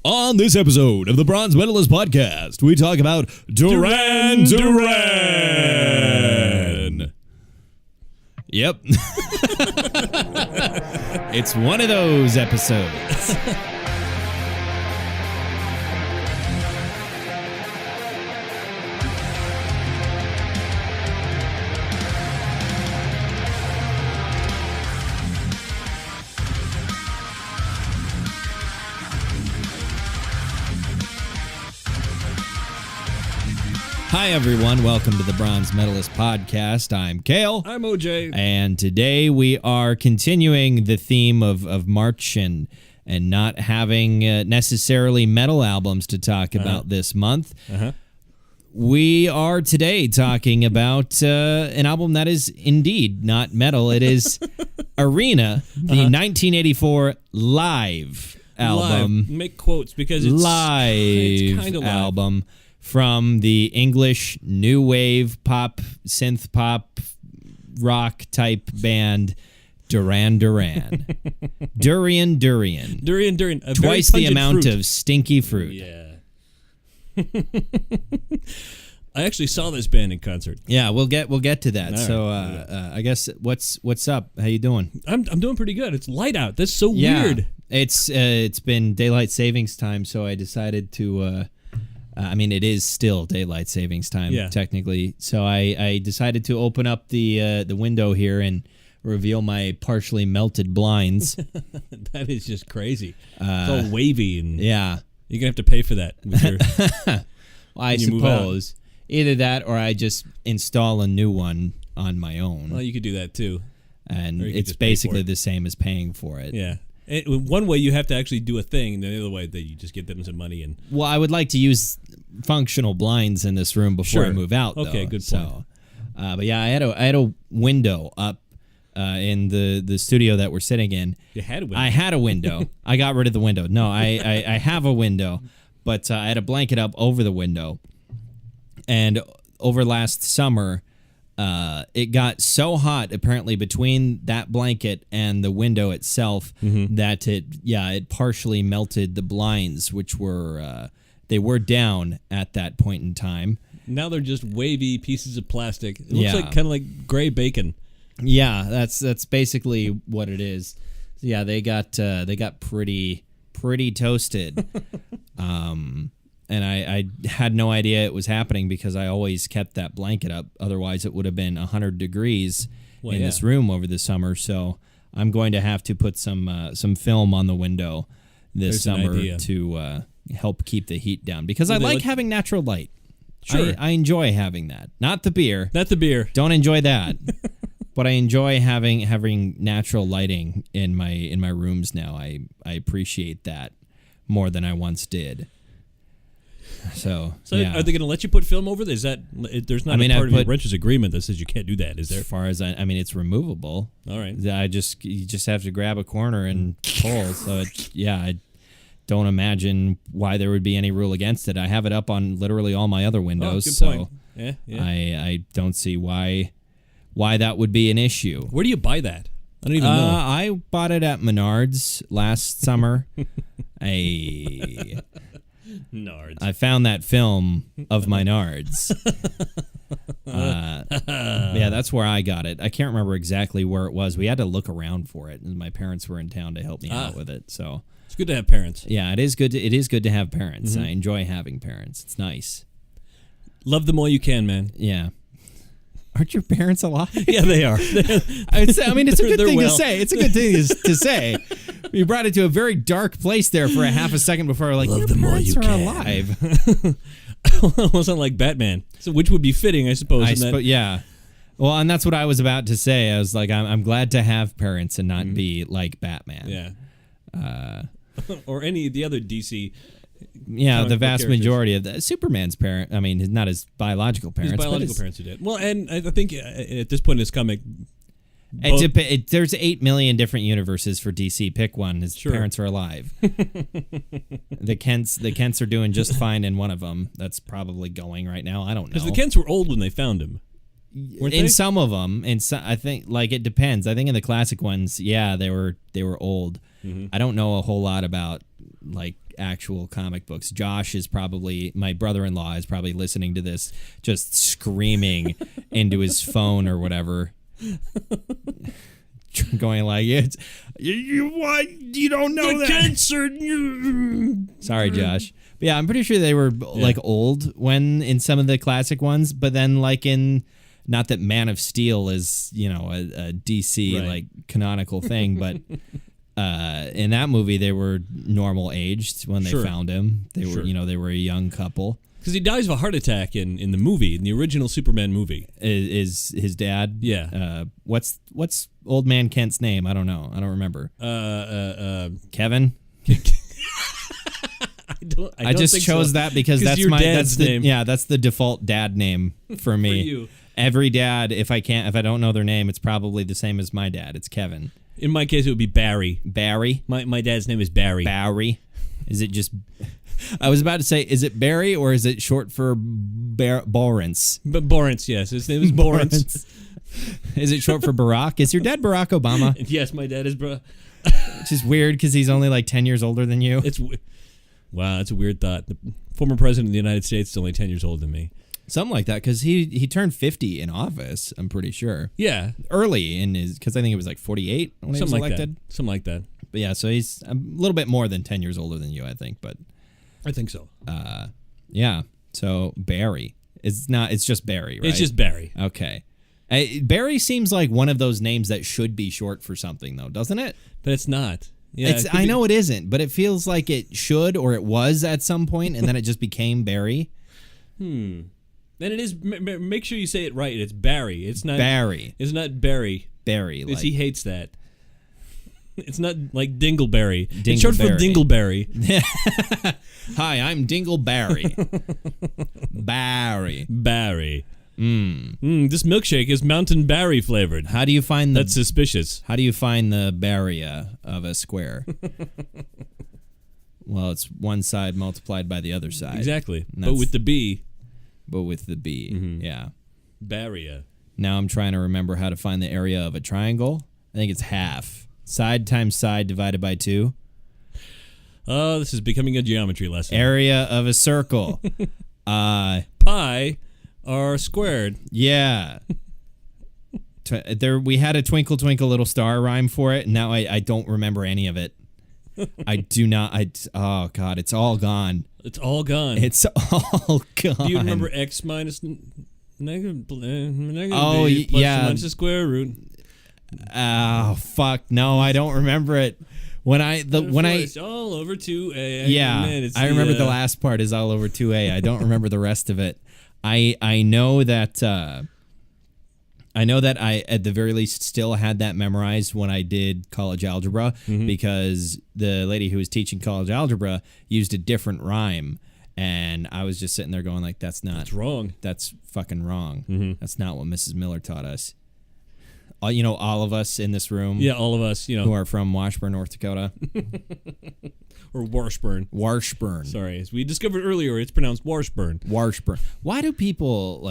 On this episode of the Bronze Medalist Podcast, we talk about DURAN. Yep. It's one of those episodes. Hi, everyone. Welcome to the Bronze Medalist Podcast. I'm Kale. I'm OJ. And today we are continuing the theme of March and not having necessarily metal albums to talk about this month. We are today talking about an album that is indeed not metal. It is Arena, the 1984 live album. Live. Make quotes because it's kind of album. From the English new wave pop, synth pop, rock type band Duran Duran. Durian. Twice the amount of stinky fruit. Yeah. I actually saw this band in concert. Yeah, we'll get to that. All so right. I guess what's up? How you doing? I'm doing pretty good. It's light out. That's so weird. It's been daylight savings time, so I decided to. It is still daylight savings time, technically. So I decided to open up the window here and reveal my partially melted blinds. That is just crazy. It's all wavy, and yeah, you're gonna have to pay for that. With your, well, I suppose either that or I just install a new one on my own. Well, you could do that too, and it's basically the same as paying for it. Yeah. One way you have to actually do a thing, and the other way that you just give them some money. And well, I would like to use functional blinds in this room before I move out. Okay, good point. So, but yeah, I had a window up in the studio that we're sitting in. You had a window. I had a window. I got rid of the window. No, I have a window, but I had a blanket up over the window, and over last summer. It got so hot apparently between that blanket and the window itself that it partially melted the blinds, which were they were down at that point in time. Now they're just wavy pieces of plastic. It looks like kind of like gray bacon. Yeah, that's basically what it is. Yeah, they got pretty toasted. And I had no idea it was happening because I always kept that blanket up. Otherwise, it would have been 100 degrees in this room over the summer. So I'm going to have to put some film on the window this summer to help keep the heat down. Because I like having natural light. Sure. I enjoy having that. Not the beer. Don't enjoy that. But I enjoy having natural lighting in my rooms now. I appreciate that more than I once did. So are they going to let you put film over this? There's not a part of your renter's agreement that says you can't do that, is there? As far as it's removable. All right. You just have to grab a corner and pull. So I don't imagine why there would be any rule against it. I have it up on literally all my other windows. Good point. Yeah. I don't see why that would be an issue. Where do you buy that? I don't even know. I bought it at Menards last summer. Nards. I found that film of my Nards. Yeah, that's where I got it. I can't remember exactly where it was. We had to look around for it, and my parents were in town to help me out with it. So it's good to have parents. Yeah, it is good. It is good to have parents. I enjoy having parents. It's nice. Love them all you can, man. Yeah. Aren't your parents alive? Yeah, they are. It's a good thing to say. It's a good thing to say. You brought it to a very dark place there for a half a second before like, love your them all you parents are can. alive. It wasn't like Batman, so which would be fitting, I suppose. Yeah. Well, and that's what I was about to say. I was like, I'm glad to have parents and not be like Batman. Yeah. Or any of the other DC. Yeah, the vast majority of the Superman's parent. I mean, not his biological parents. His biological parents are dead. Well, and I think at this point in this comic, there's 8 million different universes for DC. Pick one. His parents are alive. The Kents are doing just fine in one of them. That's probably going right now. I don't know. Because the Kents were old when they found him. In some of them, I think it depends. I think in the classic ones, yeah, they were old. I don't know a whole lot about actual comic books. Josh is probably, my brother-in-law is probably listening to this, just screaming into his phone or whatever. Going like, it's you what? You don't know that. Cancer. Sorry, Josh. But yeah, I'm pretty sure they were like old when in some of the classic ones, but then like in, not that Man of Steel is, you know, a DC like canonical thing, but in that movie they were normal aged when they found him. They were, you know, they were a young couple. Because he dies of a heart attack in the movie, in the original Superman movie. Is his dad? Yeah. What's old man Kent's name? I don't know. I don't remember. Kevin. I just think chose so. that because that's your my dad's name. That's the default dad name for me. For you. Every dad, if I don't know their name, it's probably the same as my dad. It's Kevin. In my case, it would be Barry. Barry. My dad's name is Barry. Barry. Is it just? I was about to say, is it Barry or is it short for Borrance? But Borrance, yes. His name is Borrance. Is it short for Barack? Is your dad Barack Obama? Yes, my dad is Which is weird because he's only like 10 years older than you. Wow, that's a weird thought. The former president of the United States is only 10 years older than me. Something like that, because he turned 50 in office, I'm pretty sure. Yeah. Early in his, because I think it was like 48 when he was elected. Something like that. But yeah, so he's a little bit more than 10 years older than you, I think. But I think so. Yeah. So Barry. It's just Barry, right? It's just Barry. Okay. Barry seems like one of those names that should be short for something, though, doesn't it? But it's not. Yeah, I know it isn't, but it feels like it should, or it was at some point, and then it just became Barry. Then it is. Make sure you say it right. It's Barry. It's not Barry. It's not Barry. Barry. Because he hates that. It's not like Dingleberry. Dingleberry. It's short for Dingleberry. Hi, I'm Dingleberry. Barry. Barry. This milkshake is Mountain Berry flavored. How do you find That's suspicious. How do you find the barrier of a square? Well, it's one side multiplied by the other side. Exactly. But with the B. But with the B, yeah. Barrier. Now I'm trying to remember how to find the area of a triangle. I think it's half. Side times side divided by 2. Oh, this is becoming a geometry lesson. Area of a circle. Pi are squared. Yeah. We had a Twinkle Twinkle Little Star rhyme for it, and now I don't remember any of it. I do not. Oh God, it's all gone. It's all gone. It's all gone. Do you remember x minus negative oh, b plus yeah. minus the square root? Oh fuck! No, I don't remember it. It's all over 2a. Yeah, I remember the last part is all over 2a. I don't remember the rest of it. I know that I at the very least still had that memorized when I did college algebra because the lady who was teaching college algebra used a different rhyme, and I was just sitting there going like, that's wrong. That's fucking wrong. That's not what Mrs. Miller taught us. You know, all of us in this room. Yeah, all of us, you know, who are from Washburn, North Dakota. Or Washburn. Washburn. Sorry, as we discovered earlier, it's pronounced Washburn. Washburn. Why do people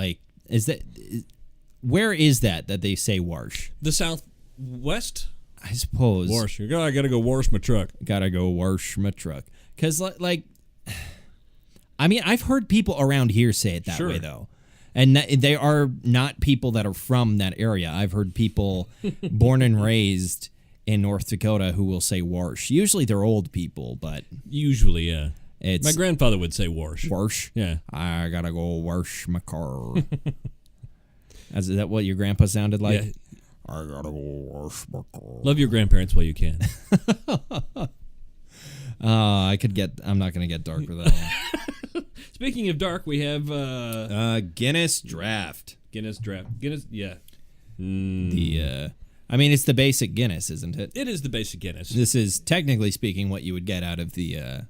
where is that they say Warsh? The Southwest? I suppose. Warsh. I gotta go wash my truck. Gotta go wash my truck. Because, I mean, I've heard people around here say it that way, though. And they are not people that are from that area. I've heard people born and raised in North Dakota who will say Warsh. Usually they're old people, but... Usually, yeah. My grandfather would say Warsh. Warsh? Yeah. I gotta go wash my car. Is that what your grandpa sounded like? Yeah. I gotta go wash my car. Love your grandparents while you can. I'm not gonna get dark with that one. Speaking of dark, we have Guinness Draft. Guinness, yeah. I mean, it's the basic Guinness, isn't it? It is the basic Guinness. This is technically speaking what you would get out of the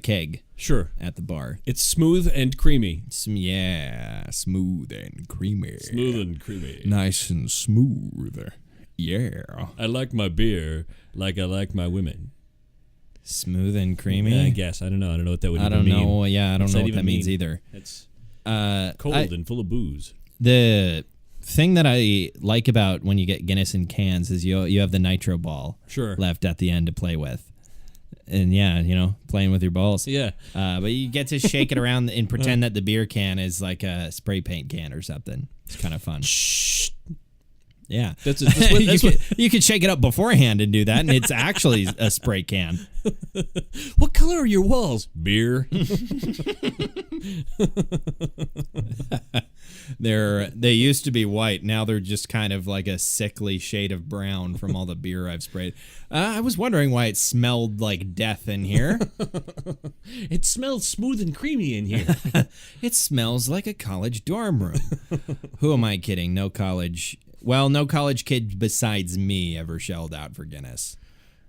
keg. Sure. At the bar. It's smooth and creamy. Yeah, smooth and creamy. Smooth and creamy. Nice and smooth. Yeah. I like my beer like I like my women. Smooth and creamy? Yeah, I guess. I don't know. I don't know what that would mean. I don't know. Yeah, I don't know what that means either. It's cold and full of booze. The thing that I like about when you get Guinness in cans is you have the nitro ball sure. left at the end to play with. And yeah, playing with your balls. Yeah. But you get to shake it around and pretend that the beer can is like a spray paint can or something. It's kind of fun. Shh. Yeah. That's what You could shake it up beforehand and do that, and it's actually a spray can. What color are your walls? Beer. They used to be white. Now they're just kind of like a sickly shade of brown from all the beer I've sprayed. I was wondering why it smelled like death in here. It smells smooth and creamy in here. It smells like a college dorm room. Who am I kidding? No college kid besides me ever shelled out for Guinness.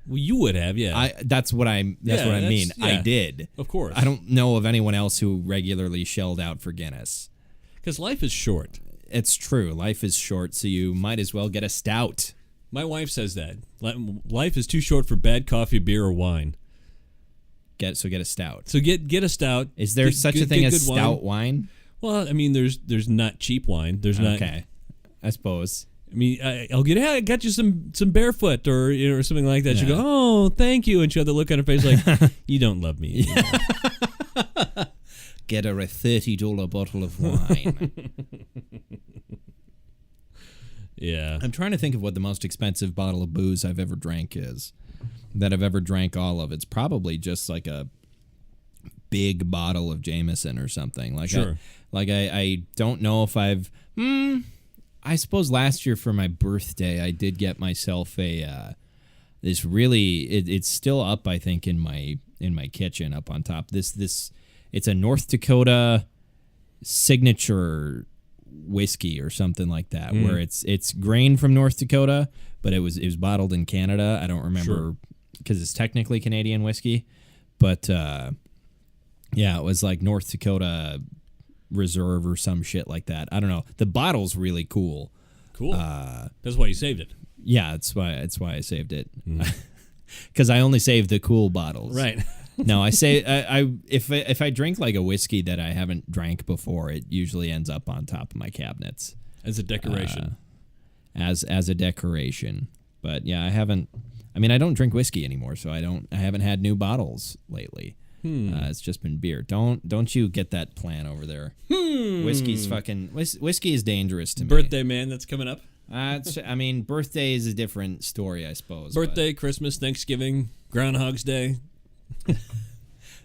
Well, you would have, yeah. That's what I mean. Yeah. I did. Of course. I don't know of anyone else who regularly shelled out for Guinness. Because life is short. It's true. Life is short, so you might as well get a stout. My wife says that. Life is too short for bad coffee, beer, or wine. Get a stout. So get a stout. Is there such a thing as stout wine? Well, I mean, there's not cheap wine. There's not. Okay, I suppose. I mean, I got you some barefoot or or something like that. Yeah. She'll go, oh, thank you, and she'll have the look on her face like, you don't love me anymore. Get her a $30 bottle of wine. Yeah. I'm trying to think of what the most expensive bottle of booze I've ever drank is. That I've ever drank all of. It's probably just like a big bottle of Jameson or something. Like sure. I don't know if I've... I suppose last year for my birthday, I did get myself a... this really... It's still up, I think, in my kitchen up on top. It's a North Dakota signature whiskey or something like that, where it's grain from North Dakota, but it was bottled in Canada. I don't remember because it's technically Canadian whiskey, but yeah, it was like North Dakota Reserve or some shit like that. I don't know. The bottle's really cool. Cool. That's why you saved it. Yeah, that's why I saved it. Because I only save the cool bottles. Right. No, I say if I drink like a whiskey that I haven't drank before, it usually ends up on top of my cabinets as a decoration. As a decoration. But yeah, I don't drink whiskey anymore, so I haven't had new bottles lately. It's just been beer. Don't you get that plan over there? Whiskey is dangerous to me. Birthday, man, that's coming up. Birthday is a different story, I suppose. Birthday, Christmas, Thanksgiving, Groundhog's Day.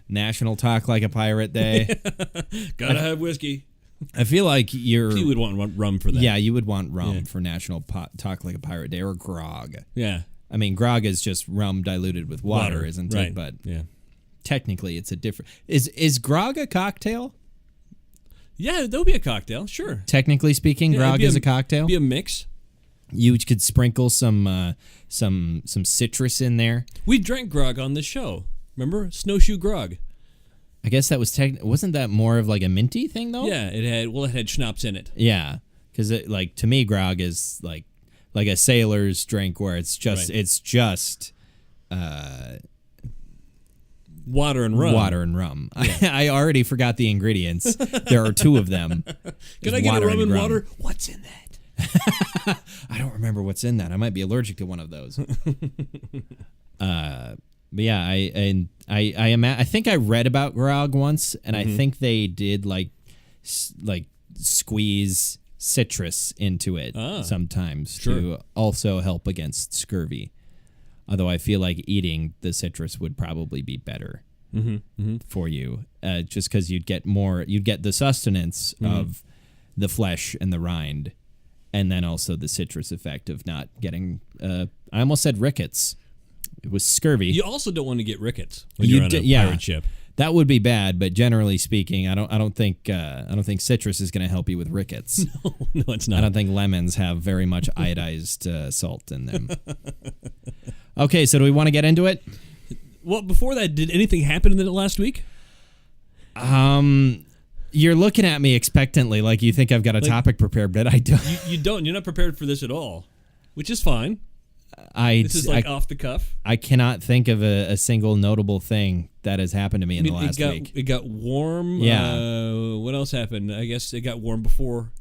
National Talk Like a Pirate Day. Gotta have whiskey. I feel like you would want rum for that. Yeah, you would want rum for National Talk Like a Pirate Day, or grog. Yeah. I mean, grog is just rum diluted with water, isn't it? But yeah, technically it's a different... Is grog a cocktail? Yeah, that would be a cocktail, sure. Technically speaking, grog is a cocktail? Be a mix. You could sprinkle some citrus in there. We drank grog on the show. Remember? Snowshoe grog. I guess that was wasn't that more of like a minty thing though? Yeah, it had schnapps in it. Yeah, because to me grog is like a sailor's drink where it's just water and rum. Water and rum. Yeah. I already forgot the ingredients. There are two of them. Can I get a rum and water? What's in that? I don't remember what's in that. I might be allergic to one of those. But yeah, I think I read about grog once, and I think they did like squeeze citrus into it sometimes to also help against scurvy. Although I feel like eating the citrus would probably be better for you, just because you'd get the sustenance of the flesh and the rind, and then also the citrus effect of not getting. I almost said rickets. It was scurvy. You also don't want to get rickets when you're on a pirate ship. That would be bad, but generally speaking, I don't think citrus is going to help you with rickets. No, it's not. I don't think lemons have very much iodized salt in them. Okay, so do we want to get into it? Well, before that, did anything happen in the last week? You're looking at me expectantly, like you think I've got a topic prepared, but I don't. You don't. You're not prepared for this at all, which is fine. This is off the cuff. I cannot think of a single notable thing that has happened to me in the last week. It got warm. Yeah. What else happened? I guess it got warm before.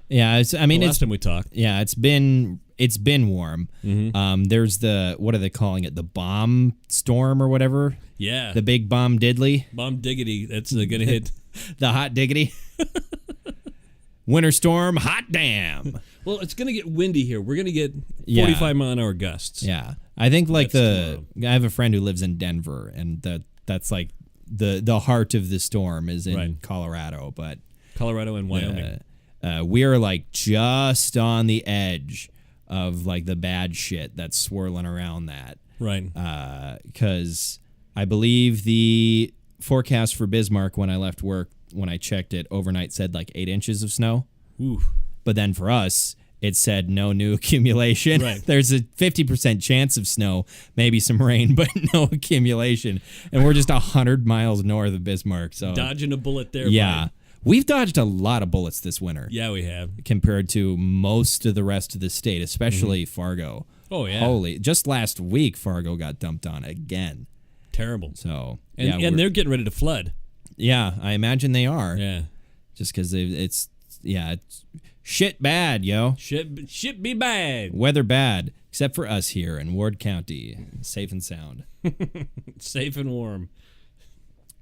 Yeah. Last time we talked. Yeah. It's been it's been warm. There's the, what are they calling it? The bomb storm or whatever? Yeah. The big bomb diddly? Bomb diggity. That's going to hit. The hot diggity? Winter storm, hot damn. Well, it's going to get windy here. We're going to get 45 mile an hour gusts. Yeah. I think like I have a friend who lives in Denver, and that's like the heart of the storm is in Colorado, but Colorado and Wyoming. We're like just on the edge of like the bad shit that's swirling around that. Right. Because I believe the forecast for Bismarck when I left work, when I checked it overnight, said like 8 inches of snow. Ooh. But then for us, it said no new accumulation. Right. There's a 50% chance of snow, maybe some rain, but no accumulation. And we're just 100 miles north of Bismarck. So dodging a bullet there. Yeah. Brian. We've dodged a lot of bullets this winter. Yeah, we have. Compared to most of the rest of the state, especially Fargo. Oh, yeah. Holy. Just last week, Fargo got dumped on again. Terrible. So, and they're getting ready to flood. Yeah, I imagine they are. Yeah. Just because it's shit bad, yo. Shit be bad. Weather bad, except for us here in Ward County. Safe and sound. Safe and warm.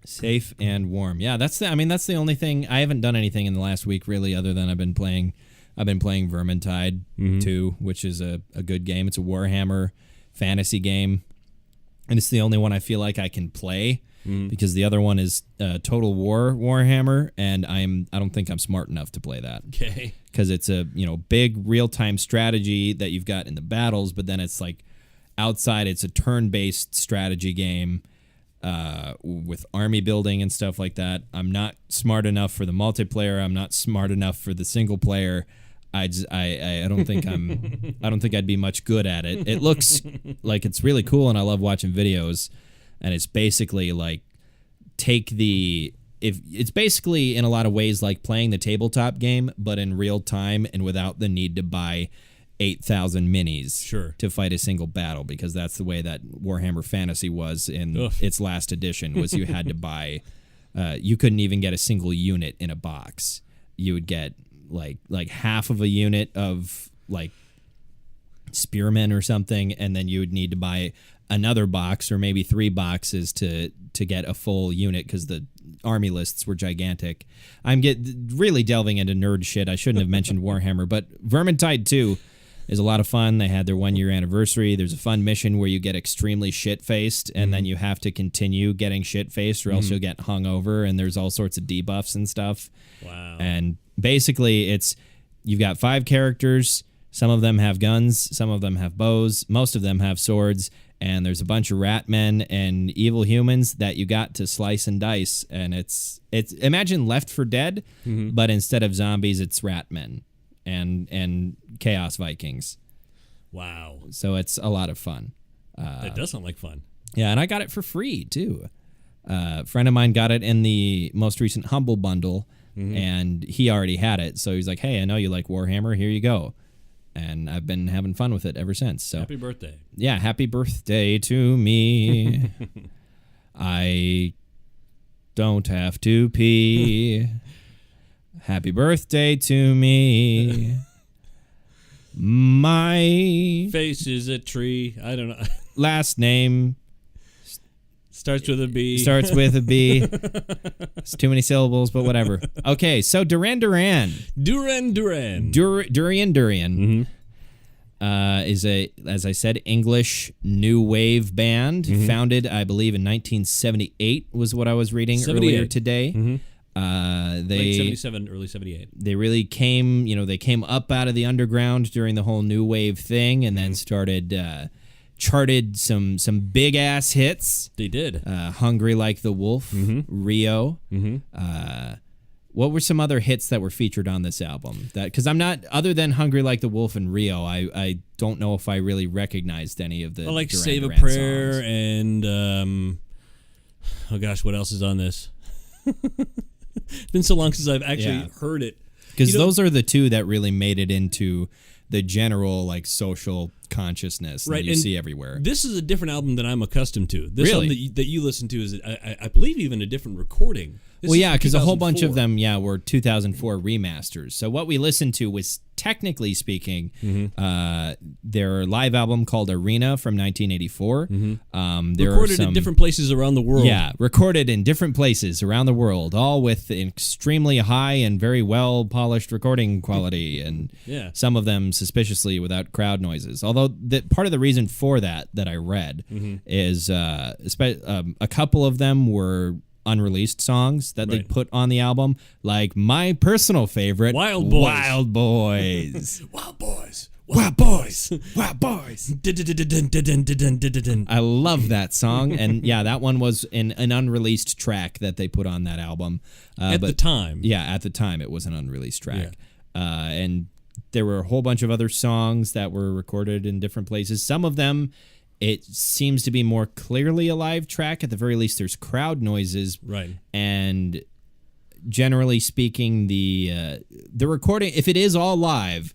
Safe and warm. Yeah, that's the only thing. I haven't done anything in the last week really, other than I've been playing Vermintide 2, which is a good game. It's a Warhammer fantasy game, and it's the only one I feel like I can play because the other one is Total War Warhammer, and I don't think I'm smart enough to play that. Okay. Because it's a big real-time strategy that you've got in the battles, but then it's like outside it's a turn-based strategy game with army building and stuff like that. I'm not smart enough for the multiplayer. I'm not smart enough for the single player. I don't think I don't think I'd be much good at it. It looks like it's really cool, and I love watching videos. And it's basically like it's basically in a lot of ways like playing the tabletop game, but in real time and without the need to buy 8,000 minis to fight a single battle, because that's the way that Warhammer Fantasy was in its last edition. Was you had to buy, you couldn't even get a single unit in a box. You would get like half of a unit of like spearmen or something, and then you would need to buy another box or maybe 3 boxes to get a full unit because the army lists were gigantic. I'm really delving into nerd shit. I shouldn't have mentioned Warhammer, but Vermintide 2 is a lot of fun. They had their 1-year anniversary. There's a fun mission where you get extremely shit-faced, and then you have to continue getting shit-faced or else you'll get hung over, and there's all sorts of debuffs and stuff. Wow. And basically, you've got 5 characters. Some of them have guns. Some of them have bows. Most of them have swords. And there's a bunch of rat men and evil humans that you got to slice and dice. And it's imagine Left 4 Dead, but instead of zombies, it's rat men and Chaos Vikings. Wow. So it's a lot of fun. That does sound like fun. Yeah, and I got it for free, too. A friend of mine got it in the most recent Humble Bundle, and he already had it. So he's like, hey, I know you like Warhammer. Here you go. And I've been having fun with it ever since. So happy birthday. Yeah, happy birthday to me. I don't have to pee. Happy birthday to me. My face is a tree. I don't know. Last name starts with a B. Starts with a B. It's too many syllables, but whatever. Okay, so Duran. Durian. Is as I said, English new wave band, founded, I believe, in 1978 was what I was reading earlier today. Late 77, early 78. They really came, they came up out of the underground during the whole new wave thing, and then charted some big ass hits. They did. Hungry Like the Wolf, Rio. What were some other hits that were featured on this album? Because I'm not, other than Hungry Like the Wolf and Rio, I don't know if I really recognized any of the like Duran Save Duran a Prayer songs. And oh gosh, what else is on this? It's been so long since I've actually heard it. Because those are the two that really made it into the general like social consciousness that you see everywhere. This is a different album than I'm accustomed to. This Really? album that you listen to is, I believe, even a different recording. This Well, is yeah, from because a whole bunch of 2004. them, were 2004 remasters. So what we listened to was technically speaking, their live album called Arena from 1984. There recorded in different places around the world. Yeah, recorded in different places around the world, all with extremely high and very well polished recording quality, and some of them suspiciously without crowd noises. Although part of the reason for that I read is a couple of them were unreleased songs that they put on the album, like my personal favorite, Wild Boys. Wild Boys. Wild Boys. Wild Boys. Wild Boys. I love that song, and that one was an unreleased track that they put on that album. At the time. Yeah, at the time it was an unreleased track. And there were a whole bunch of other songs that were recorded in different places. Some of them, it seems to be more clearly a live track. At the very least, there's crowd noises. Right. And generally speaking, the recording, if it is all live,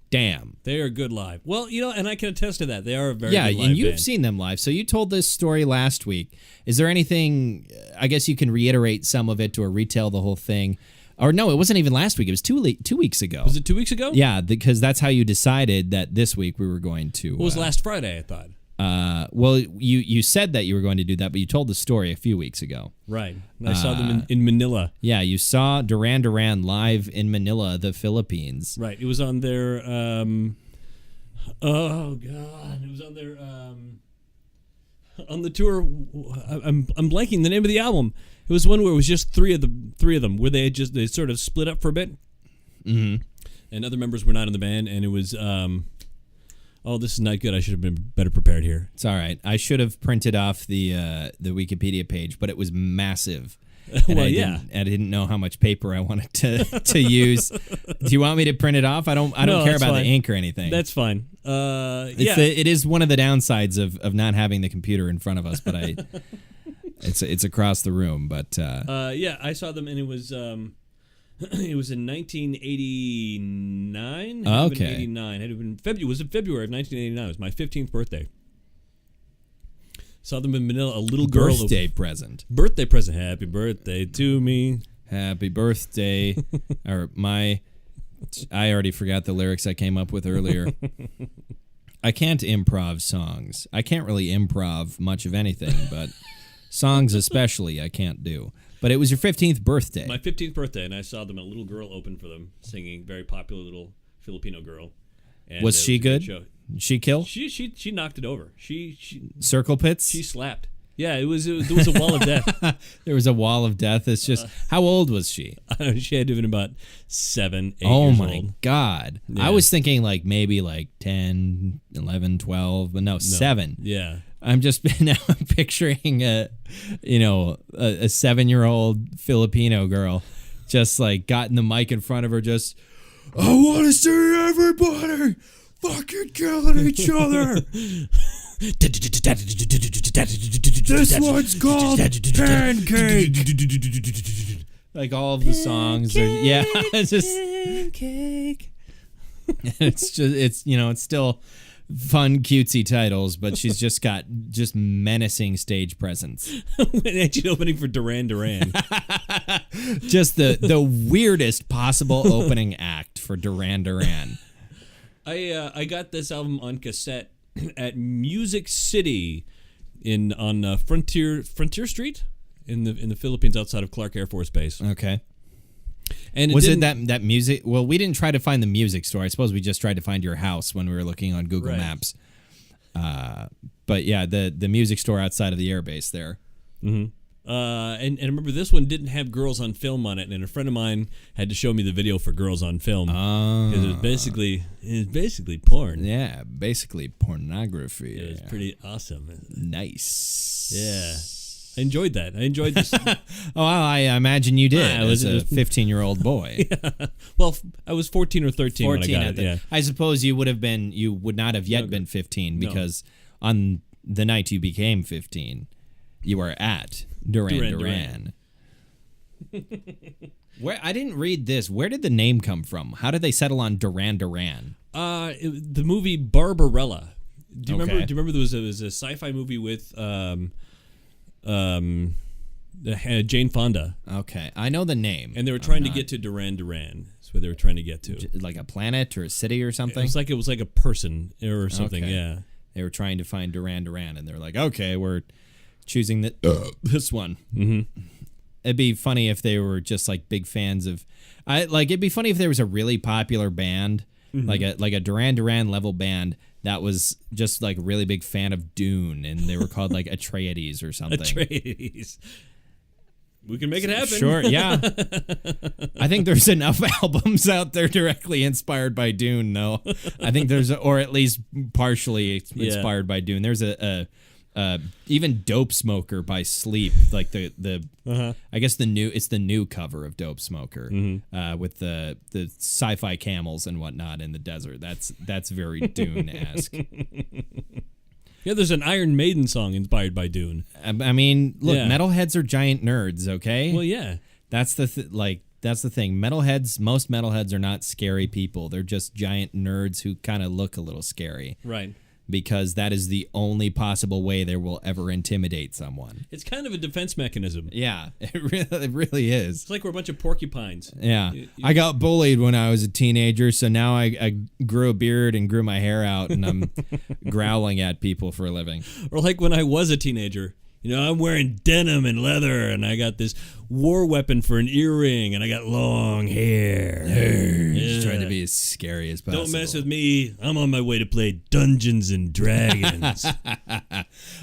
damn. They are good live. Well, and I can attest to that. They are a very good live and you've band. seen them live. So you told this story last week. Is there anything, I guess you can reiterate some of it or retell the whole thing? Or no, it wasn't even last week. It was 2 weeks ago. Was it 2 weeks ago? Yeah, because that's how you decided that this week we were going to... It was last Friday, I thought. Well, you said that you were going to do that, but you told the story a few weeks ago. Right. I saw them in Manila. Yeah, you saw Duran Duran live in Manila, the Philippines. Right. It was on their... oh, God. It was on their... on the tour... I'm blanking the name of the album. It was one where it was just three of them, where they sort of split up for a bit. And other members were not in the band, and it was... oh, this is not good. I should have been better prepared here. It's all right. I should have printed off the Wikipedia page, but it was massive. Well, I didn't know how much paper I wanted to use. Do you want me to print it off? I don't care about the ink or anything. That's fine. It is one of the downsides of not having the computer in front of us, but it's across the room. But I saw them, and it was. It was in 1989. Okay. 89. It had been February. Was it February of 1989? It was my 15th birthday. Saw them in Manila. A little girl. Birthday present. Birthday present. Happy birthday to me. Happy birthday. I already forgot the lyrics I came up with earlier. I can't improv songs. I can't really improv much of anything, but songs especially I can't do. But it was your 15th birthday. My 15th birthday, and I saw them. A little girl opened for them, singing. Very popular little Filipino girl. And was she good? She kill? She knocked it over. She circle pits? She slapped. Yeah, there was a wall of death. There was a wall of death. It's just how old was she? I don't know, she had to have been about 7, 8 oh years my old. God. Yeah. I was thinking maybe 10, 11, 12, but no, 7. Yeah. I'm just now picturing a 7-year-old Filipino girl just got in the mic in front of her, just, I want to see everybody fucking killing each other. This one's called Pancake. All of the songs are, it's just Pancake. It's still fun, cutesy titles, but she's just got menacing stage presence. And she's opening for Duran Duran. Just the weirdest possible opening act for Duran Duran. I got this album on cassette at Music City on Frontier Street in the Philippines, outside of Clark Air Force Base. Okay. And was it that music? Well, we didn't try to find the music store. I suppose we just tried to find your house when we were looking on Google Maps. But yeah, the music store outside of the airbase there. Mm-hmm. And I remember this one didn't have Girls on Film on it, and a friend of mine had to show me the video for Girls on Film because it was basically porn. Yeah, basically pornography. It was pretty awesome. Nice. Yeah. I enjoyed that. I enjoyed this. Oh, I imagine you did. I was a 15-year-old boy. Yeah. Well, I was 14 or 13 when I got it. Yeah. I suppose you would not have yet been 15 because on the night you became 15, you were at Duran. Where I didn't read this. Where did the name come from? How did they settle on Duran Duran? The movie Barbarella. Do you remember? Do you remember there was a sci-fi movie with Jane Fonda. Okay, I know the name. And they were trying to get to Duran Duran. That's where they were trying to get to. Like a planet or a city or something? It was like a person or something, Okay. yeah. They were trying to find Duran Duran, and they're like, okay, we're choosing this one. Mm-hmm. It'd be funny if they were just like big fans of... it'd be funny if there was a really popular band, like a Duran Duran level band, that was just like a really big fan of Dune, and they were called like Atreides or something. Atreides. We can make it happen. Sure, yeah. I think there's enough albums out there directly inspired by Dune, though. I think there's, or at least partially inspired by Dune. There's a even Dope Smoker by Sleep, like I guess it's the new cover of Dope Smoker with the sci-fi camels and whatnot in the desert. That's very Dune-esque. Yeah, there's an Iron Maiden song inspired by Dune. I mean, look, metalheads are giant nerds, okay? Well, yeah. That's the thing. Most metalheads are not scary people. They're just giant nerds who kind of look a little scary. Right. Because that is the only possible way they will ever intimidate someone. It's kind of a defense mechanism. Yeah, it really is. It's like we're a bunch of porcupines. Yeah. I got bullied when I was a teenager, so now I grew a beard and grew my hair out, and I'm growling at people for a living. Or like when I was a teenager. You know, I'm wearing denim and leather, and I got this war weapon for an earring, and I got long hair. Just trying to be as scary as possible. Don't mess with me. I'm on my way to play Dungeons and Dragons.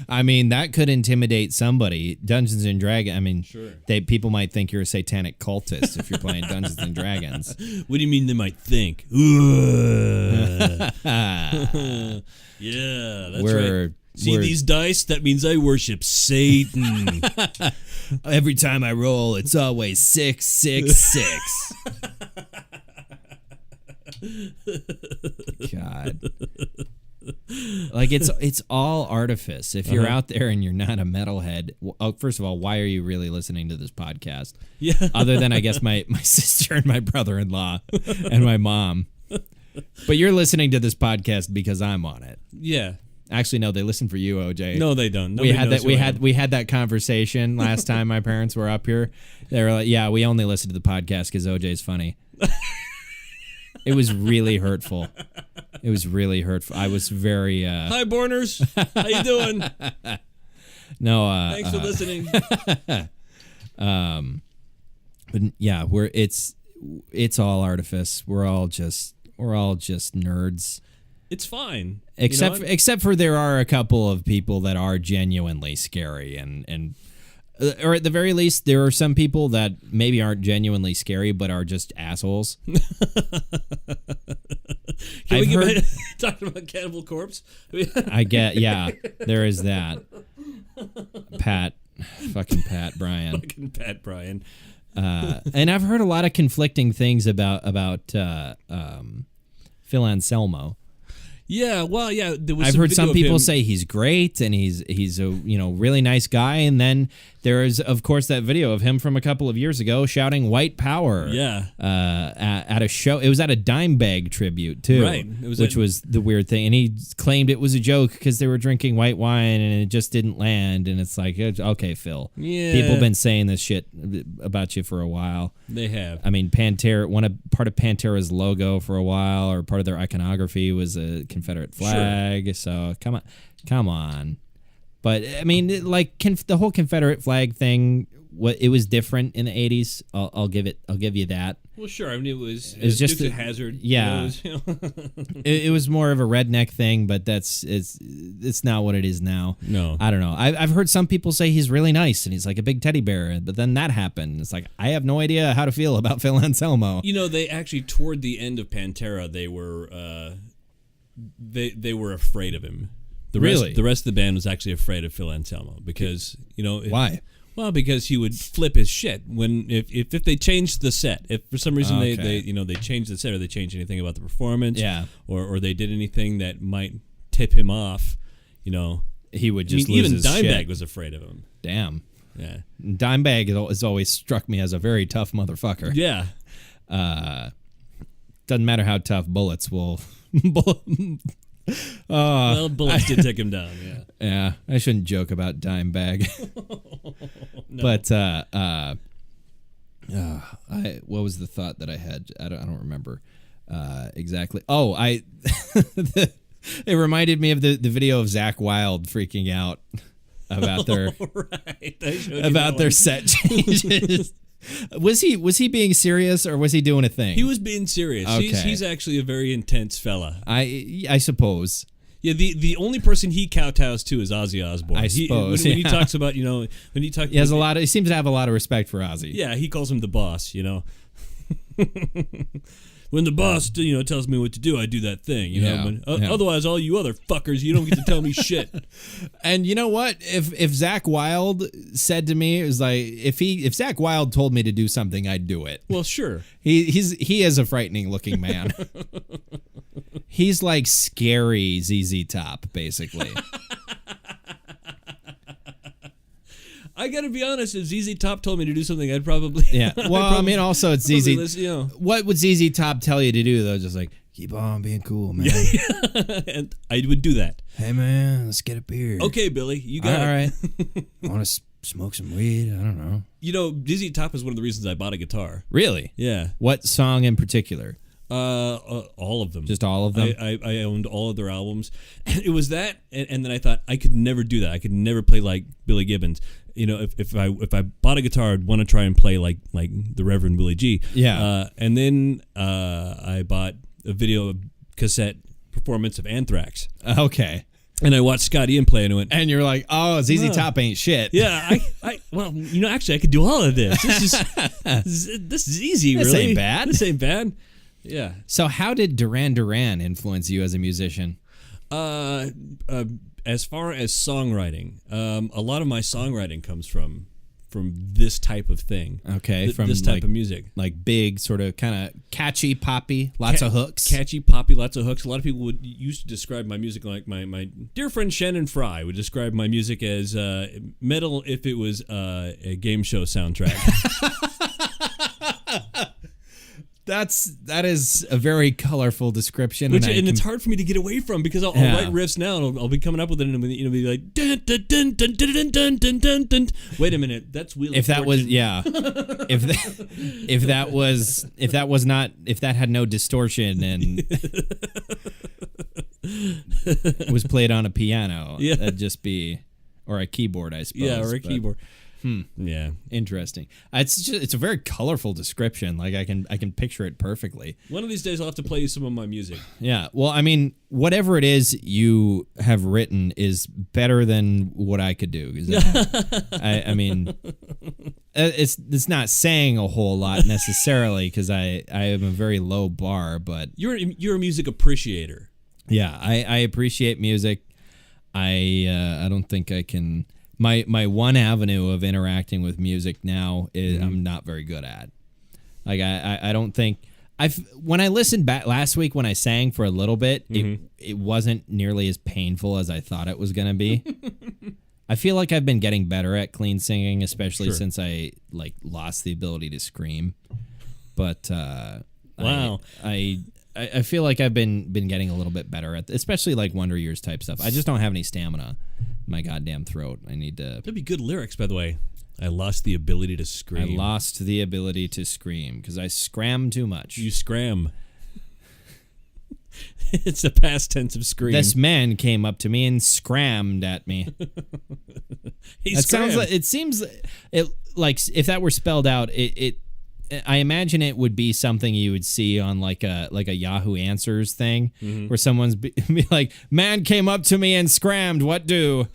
I mean, that could intimidate somebody. Dungeons and Dragons. I mean, sure. People might think you're a satanic cultist if you're playing Dungeons and Dragons. What do you mean they might think? Yeah, that's right. See these dice? That means I worship Satan. Every time I roll, it's always 666. God. Like it's all artifice. If you're out there and you're not a metalhead, first of all, why are you really listening to this podcast? Yeah. Other than I guess my sister and my brother-in-law and my mom. But you're listening to this podcast because I'm on it. Yeah. Actually, no, they listen for you, OJ. No, they don't. We had that conversation last time my parents were up here. They were like, "Yeah, we only listen to the podcast because OJ's funny." It was really hurtful. It was really hurtful. I was very. Hi, Borners. How you doing? No. Thanks for listening. But yeah, it's all artifice. We're all just nerds. It's fine. Except for there are a couple of people that are genuinely scary and or at the very least there are some people that maybe aren't genuinely scary but are just assholes. Can we get talking about Cannibal Corpse? I get, yeah, there is that. Fucking Pat Bryan. Fucking Pat Bryan. And I've heard a lot of conflicting things about Phil Anselmo. Yeah, well, yeah. I've heard some people say he's great and he's a really nice guy, and then there is of course that video of him from a couple of years ago shouting "White Power." Yeah. At a show, it was at a Dimebag tribute too, right? Which was the weird thing, and he claimed it was a joke because they were drinking white wine and it just didn't land. And it's like, okay, Phil. Yeah. People have been saying this shit about you for a while. They have. I mean, Pantera. Part of Pantera's logo for a while, or part of their iconography, was a Confederate flag. Sure. So come on. But I mean, the whole Confederate flag thing, it was different in the 80s. I'll give you that. Well, sure. I mean, it was just a hazard. Yeah. It was more of a redneck thing, but it's not what it is now. No. I don't know. I've heard some people say he's really nice and he's like a big teddy bear, but then that happened. It's like, I have no idea how to feel about Phil Anselmo. They actually, toward the end of Pantera, they were they were afraid of him. The rest of the band was actually afraid of Phil Anselmo because, why? Well, because he would flip his shit if they changed the set. If for some reason they changed the set or they changed anything about the performance, or they did anything that might tip him off, he would just lose his shit. Even Dimebag was afraid of him. Damn. Yeah. Dimebag has always struck me as a very tough motherfucker. Yeah. Doesn't matter how tough bullets will. Well, bullets did take him down. Yeah. Yeah. I shouldn't joke about Dimebag. But what was the thought that I had? I don't remember exactly. Oh, it reminded me of the video of Zakk Wylde freaking out about their their set changes. Was he being serious or was he doing a thing? He was being serious. Okay. He's actually a very intense fella. I suppose. Yeah, the only person he kowtows to is Ozzy Osbourne. I suppose when he talks about, when he talks, he has a lot. He seems to have a lot of respect for Ozzy. Yeah, he calls him the boss. When the boss, tells me what to do, I do that thing. But otherwise, all you other fuckers, you don't get to tell me shit. And you know what? If Zakk Wylde said to me, it was like if Zakk Wylde told me to do something, I'd do it. Well, sure. He is a frightening looking man. He's like scary ZZ Top, basically. I gotta be honest. If ZZ Top told me to do something, I'd probably. Yeah. Well, I mean, also it's ZZ. Listen, What would ZZ Top tell you to do though? Just like keep on being cool, man. And I would do that. Hey man, let's get a beer. Okay, Billy, you got it. All right. Want to smoke some weed? I don't know. ZZ Top is one of the reasons I bought a guitar. Really? Yeah. What song in particular? All of them. Just all of them? I owned all of their albums. It was that, and then I thought I could never do that. I could never play like Billy Gibbons. If I bought a guitar, I'd want to try and play like the Reverend Willie G. Yeah. And then I bought a video cassette performance of Anthrax. Okay. And I watched Scott Ian play, and I went, and you're like, oh, ZZ Top ain't shit. Yeah, actually, I could do all of this. This is easy, really. This ain't bad. This ain't bad. Yeah. So how did Duran influence you as a musician? As far as songwriting, a lot of my songwriting comes from this type of thing. Okay, from this type of music, like big, sort of, kind of catchy, poppy, lots of hooks. Catchy, poppy, lots of hooks. A lot of people used to describe my music like my dear friend Shannon Fry would describe my music as metal if it was a game show soundtrack. That is a very colorful description, and it's hard for me to get away from because I'll write riffs now and I'll be coming up with it and be like dun, dun, dun, dun, dun, dun, dun, dun, dun. Wait a minute, that's Wheel of Fortune. if that had no distortion and was played on a piano, that'd just be, or a keyboard, I suppose. Yeah, or a keyboard. Yeah, interesting. It's a very colorful description. Like I can picture it perfectly. One of these days I'll have to play you some of my music. Yeah. Well, I mean, whatever it is you have written is better than what I could do. I mean, it's not saying a whole lot necessarily because I am a very low bar, but you're a music appreciator. Yeah, I appreciate music. I don't think I can. My one avenue of interacting with music now is I'm not very good at. Like I don't think when I listened back last week when I sang for a little bit, it wasn't nearly as painful as I thought it was gonna be. I feel like I've been getting better at clean singing, especially since I lost the ability to scream. But wow, I feel like I've been getting a little bit better at, especially like Wonder Years type stuff. I just don't have any stamina in my goddamn throat. I need to. That'd be good lyrics, by the way. I lost the ability to scream. I lost the ability to scream because I scram too much. You scram. It's a past tense of scream. This man came up to me and scrammed at me. It seems like if that were spelled out, I imagine it would be something you would see on like a Yahoo Answers thing where someone's be like, man came up to me and scrammed, what do?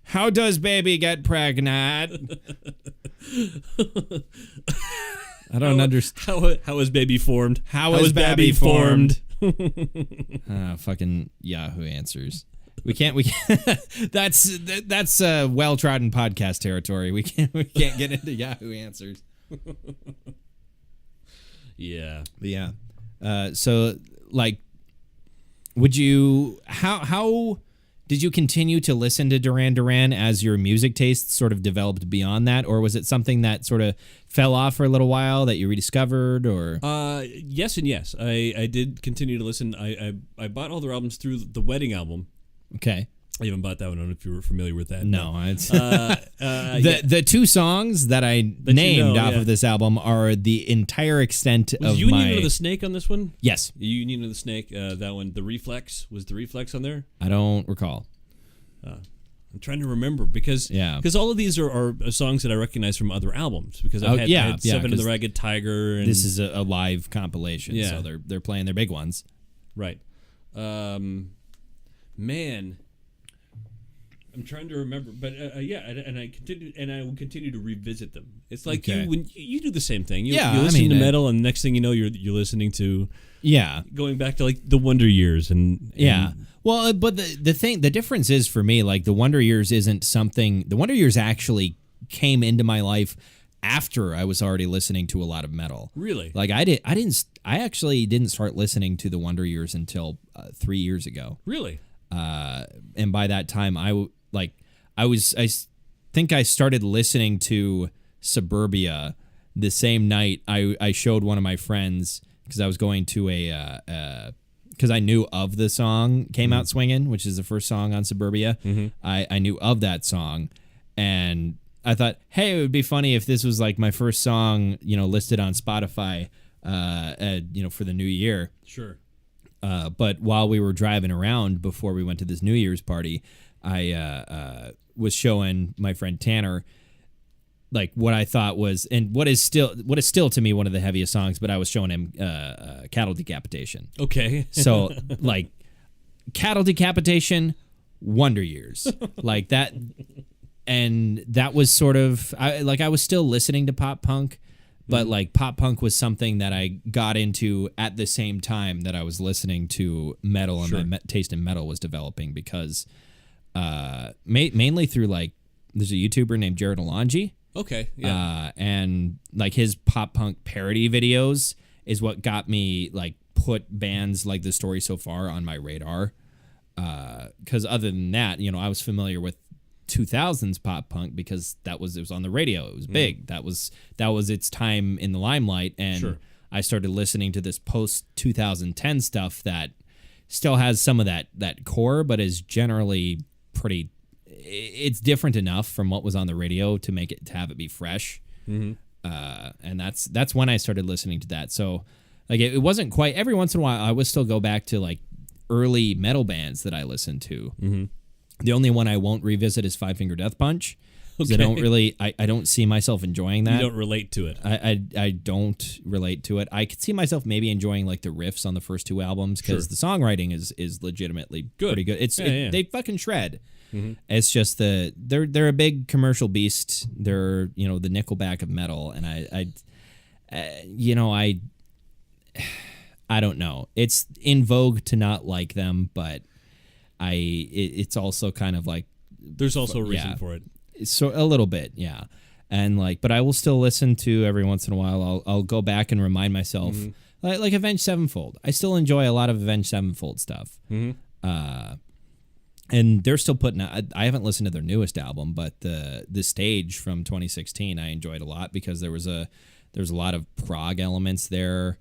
How does baby get pregnant? I don't understand. How is baby formed? How is baby formed? Fucking Yahoo Answers. We can't. That's well-trodden podcast territory. We can't get into Yahoo Answers. Yeah. But yeah. So like, would you? How did you continue to listen to Duran as your music tastes sort of developed beyond that, or was it something that sort of fell off for a little while that you rediscovered, or? Yes and yes. I did continue to listen. I bought all their albums through the Wedding album. Okay. I even bought that one. I don't know if you were familiar with that. No, it's Yeah. the two songs that I named off of this album are the entire extent of you my. Need Another the Snake on this one? Yes, You Need Another the Snake. That one, the Reflex was the Reflex on there. I don't recall. I'm trying to remember because all of these are songs that I recognize from other albums because I had Seven and the Ragged Tiger. And, this is a live compilation, so they're playing their big ones. Right. Man, I'm trying to remember, but and I will continue to revisit them. It's like when you do the same thing. You listen to metal, and next thing you know, you're listening to going back to like the Wonder Years and Well, but the difference is for me, like the Wonder Years isn't something. The Wonder Years actually came into my life after I was already listening to a lot of metal. Really? Like I actually didn't start listening to the Wonder Years until 3 years ago. Really? And by that time, I think I started listening to Suburbia the same night I showed one of my friends because I was going to because I knew of the song Came Out Swingin', which is the first song on Suburbia. Mm-hmm. I knew of that song, and I thought, hey, it would be funny if this was like my first song, listed on Spotify, for the new year. Sure. But while we were driving around before we went to this New Year's party, I was showing my friend Tanner like what I thought was, and what is still to me one of the heaviest songs, but I was showing him Cattle Decapitation. Okay. So like Cattle Decapitation, Wonder Years, like that, and that was sort of I was still listening to pop punk, but like pop punk was something that I got into at the same time that I was listening to metal, and my taste in metal was developing because mainly through like there's a YouTuber named Jared Alonji. Okay. Yeah. And like his pop punk parody videos is what got me like put bands like The Story So Far on my radar. Because other than that, I was familiar with 2000s pop punk because it was on the radio. It was big. That was its time in the limelight, and I started listening to this post 2010 stuff that still has some of that core, but is generally pretty. It's different enough from what was on the radio to have it be fresh. Mm-hmm. And that's when I started listening to that. So like it wasn't quite. Every once in a while, I would still go back to like early metal bands that I listened to. Mm-hmm. The only one I won't revisit is Five Finger Death Punch. Okay. I don't see myself enjoying that. You don't relate to it. I don't relate to it. I could see myself maybe enjoying like the riffs on the first two albums because the songwriting is legitimately pretty good. They fucking shred. Mm-hmm. It's just they're a big commercial beast. They're the Nickelback of metal, and I don't know. It's in vogue to not like them, but it's also kind of like there's also a reason for it. So a little bit, yeah. And but I will still listen to every once in a while. I'll go back and remind myself, like Avenged Sevenfold. I still enjoy a lot of Avenged Sevenfold stuff. Mm-hmm. And they're still putting out. I haven't listened to their newest album, but the Stage from 2016 I enjoyed a lot because there's a lot of prog elements there.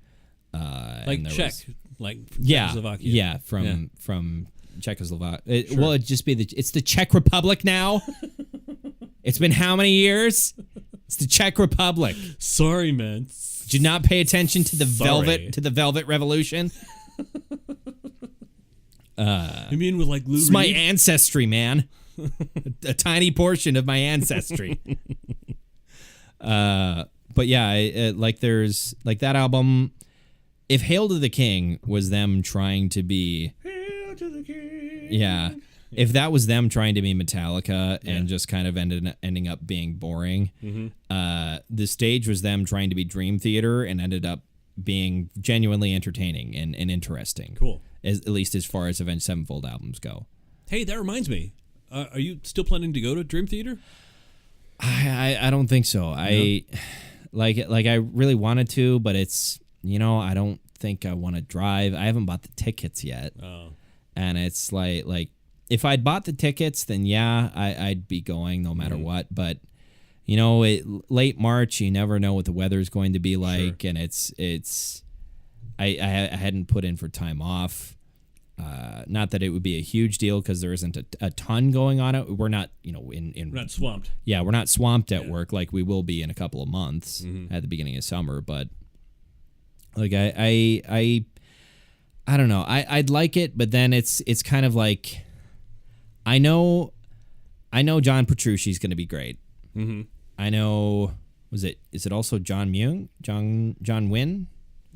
Like Czech, Czechoslovakia. From Czechoslovakia. It'd just be it's the Czech Republic now. It's been how many years? It's the Czech Republic. Sorry, man. Did you not pay attention to the Velvet Revolution? You mean with like Lou It's Reed? my ancestry, man. A tiny portion of my ancestry. But yeah, there's like that album. If Hail to the King was them trying to be Hail to the King. Yeah. If that was them trying to be Metallica and just kind of ending up being boring, the Stage was them trying to be Dream Theater and ended up being genuinely entertaining and interesting. Cool. At least as far as Avenged Sevenfold albums go. Hey, that reminds me. Are you still planning to go to Dream Theater? I don't think so. No? I really wanted to, but it's I don't think I want to drive. I haven't bought the tickets yet. Oh. And it's like if I'd bought the tickets, then I'd be going no matter what. But late March, you never know what the weather's going to be like, and I hadn't put in for time off. Not that it would be a huge deal because there isn't a ton going on. We're not, in We're not swamped. Yeah, we're not swamped at work like we will be in a couple of months at the beginning of summer. But like I don't know. I'd like it, but then it's kind of like I know John Petrucci's going to be great. Mm-hmm. I know. Is it also John Myung? John Win?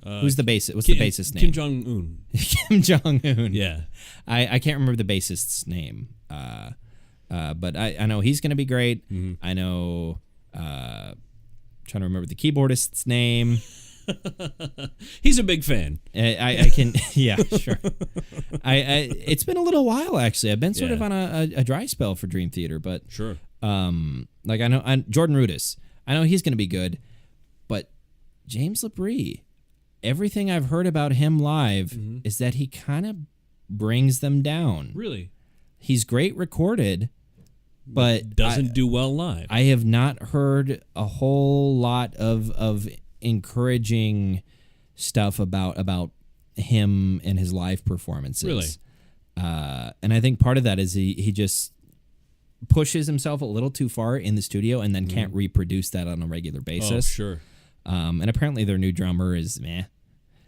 Who's the bassist? What's the bassist's name? Kim Jong-un. Kim Jong-un. Yeah. I can't remember the bassist's name. But I know he's going to be great. Mm-hmm. I know. Trying to remember the keyboardist's name. He's a big fan. I can. Yeah, sure. It's been a little while actually. I've been sort of on a dry spell for Dream Theater, but sure. Like I know Jordan Rudess. I know he's going to be good, but James LaBrie, everything I've heard about him live is that he kind of brings them down. Really? He's great recorded, but doesn't do well live. I have not heard a whole lot of encouraging stuff about him and his live performances. Really? And I think part of that is he just pushes himself a little too far in the studio and then can't reproduce that on a regular basis. Oh, sure. And apparently their new drummer is meh.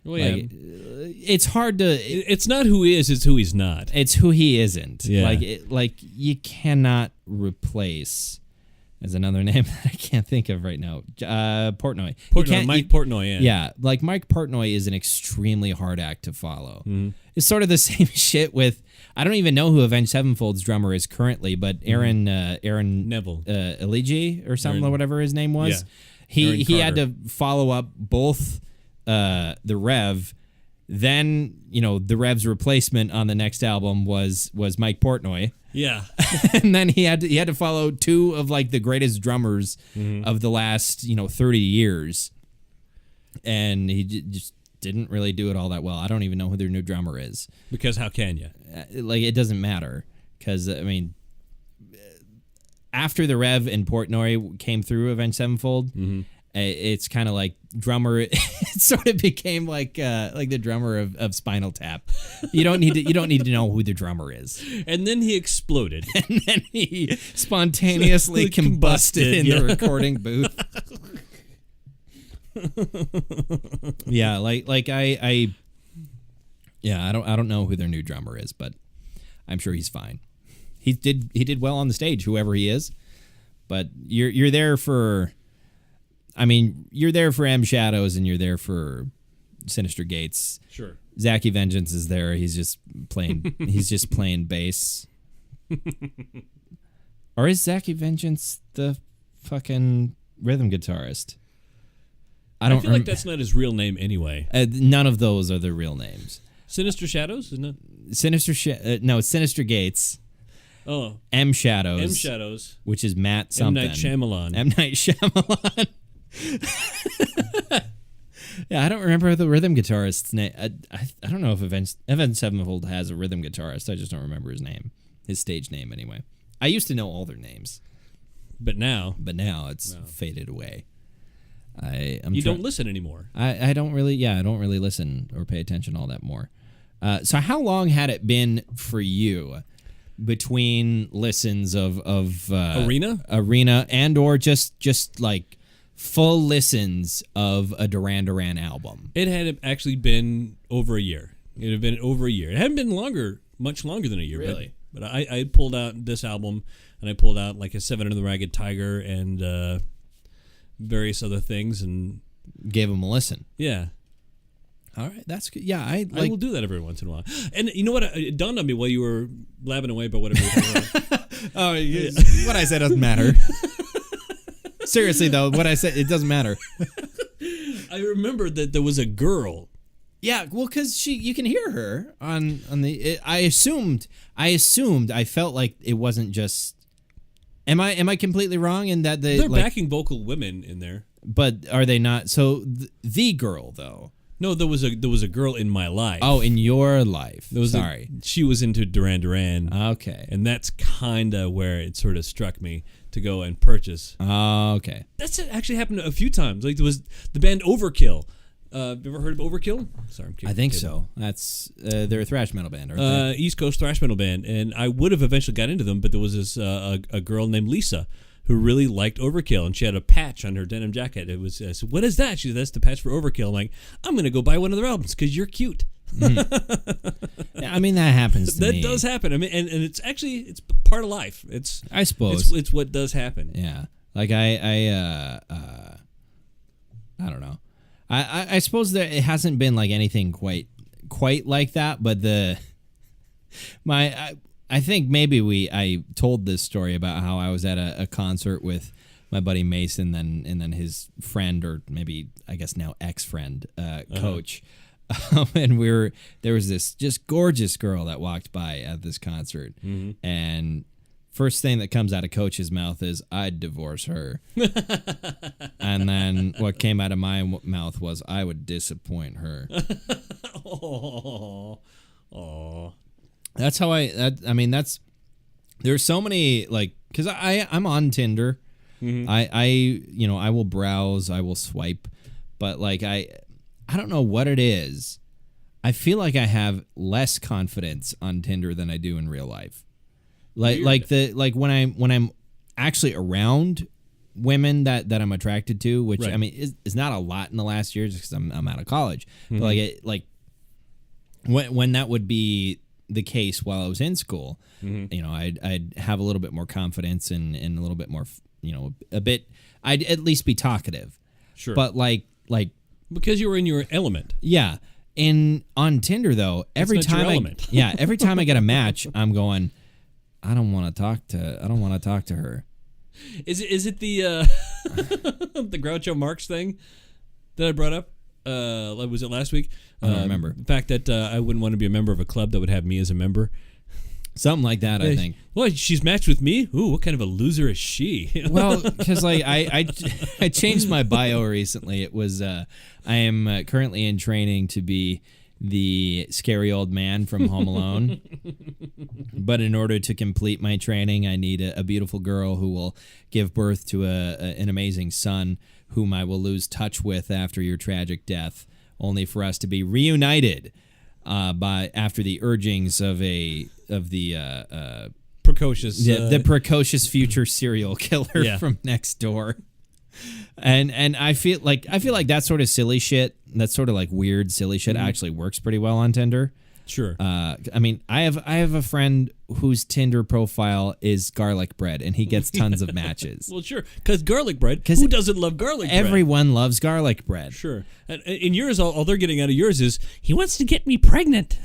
Well, yeah. Like, it's hard to. It's not who he is; it's who he's not. It's who he isn't. Yeah. Like you cannot replace. There's another name that I can't think of right now. Portnoy. Mike Portnoy. Yeah. Yeah, like Mike Portnoy is an extremely hard act to follow. Mm-hmm. It's sort of the same shit with. I don't even know who Avenged Sevenfold's drummer is currently, but Aaron Neville Eligi or something or whatever his name was. Yeah. He had to follow up both the Rev. Then the Rev's replacement on the next album was Mike Portnoy. Yeah. And then he had to follow two of like the greatest drummers of the last 30 years, and he just didn't really do it all that well. I don't even know who their new drummer is. Because how can you? Like it doesn't matter because I mean, after the Rev and Portnoy came through Avenged Sevenfold, it's kind of like drummer. It sort of became like the drummer of Spinal Tap. You don't need to know who the drummer is. And then he exploded. And then he spontaneously combusted in the recording booth. Yeah, I don't know who their new drummer is, but I'm sure he's fine. He did well on the stage, whoever he is. But you're there for you're there for M Shadows and you're there for Sinister Gates. Sure. Zachy Vengeance is there. He's just playing bass. Or is Zachy Vengeance the fucking rhythm guitarist? I feel like that's not his real name anyway. None of those are the real names. Sinister Shadows, isn't it? No, it's Sinister Gates. Oh. M Shadows. Which is Matt something. M. Night Shyamalan. M. Night Shyamalan. Yeah, I don't remember the rhythm guitarist's name. I don't know if Avenged Sevenfold has a rhythm guitarist. I just don't remember his name. His stage name, anyway. I used to know all their names. But now it's faded away. You don't listen anymore. I don't really listen or pay attention all that more. So how long had it been for you between listens of Arena and or just like full listens of a Duran Duran album? It had actually been over a year. It had been over a year. It hadn't been much longer than a year. Really? But I pulled out this album, and I pulled out like a Seven Under the Ragged Tiger and various other things, and gave them a listen. Yeah. All right, that's good. Yeah, I will do that every once in a while. And you know what? It dawned on me while you were blabbing away about whatever you were talking about. What I said doesn't matter. Seriously, though, what I said, it doesn't matter. I remembered that there was a girl. Yeah, well, because you can hear her on the. I assumed. I felt like it wasn't just. Am I completely wrong in that they're backing vocal women in there? But are they not? So the girl though. No, there was a girl in my life. Oh, in your life. Sorry. She was into Duran Duran. Okay. And that's kind of where it sort of struck me to go and purchase. Okay. That's actually happened a few times. Like there was the band Overkill. Have you ever heard of Overkill? Sorry, I'm kicking I think the table. so. That's they're a thrash metal band, aren't they? East Coast thrash metal band, and I would have eventually got into them, but there was this a girl named Lisa who really liked Overkill, and she had a patch on her denim jacket. It was I said, "What is that?" She said, "That's the patch for Overkill." I'm like, "I'm gonna go buy one of their albums because you're cute." Yeah, I mean, that happens to me. That does happen. I mean, and it's actually it's part of life. I suppose it's what does happen. Yeah, like I don't know. I suppose that it hasn't been like anything quite like that, but I think maybe I told this story about how I was at a concert with my buddy Mason, and then his friend, or maybe I guess now ex-friend, Coach, and there was this just gorgeous girl that walked by at this concert, and first thing that comes out of Coach's mouth is, "I'd divorce her." And then what came out of my mouth was, "I would disappoint her." Oh. That's how I mean, there's so many, like, because I'm on Tinder. I will browse, I will swipe, but like I don't know what it is. I feel like I have less confidence on Tinder than I do in real life. Like when I'm actually around women that I'm attracted to, which right. I mean is not a lot in the last year, just because I'm out of college. But when that would be the case while I was in school, I'd have a little bit more confidence and a little bit more, a bit. I'd at least be talkative. Sure. But like because you were in your element. Yeah. On Tinder though, every time I get a match, I'm going, I don't want to talk to her. Is it the the Groucho Marx thing that I brought up? Was it last week? I don't remember. The fact that I wouldn't want to be a member of a club that would have me as a member. Something like that, I think. Well, she's matched with me? Ooh, what kind of a loser is she? Well, because like I changed my bio recently. It was I am currently in training to be the scary old man from Home Alone. But in order to complete my training, I need a beautiful girl who will give birth to an amazing son, whom I will lose touch with after your tragic death, only for us to be reunited after the urgings of the precocious the precocious future serial killer from next door. And I feel like that sort of silly shit, that sort of like weird silly shit actually works pretty well on Tinder. Sure. I mean, I have a friend whose Tinder profile is garlic bread, and he gets tons of matches. Well, sure, because garlic bread. Who doesn't love garlic bread? Everyone loves garlic bread. Sure. And in yours, all they're getting out of yours is, he wants to get me pregnant.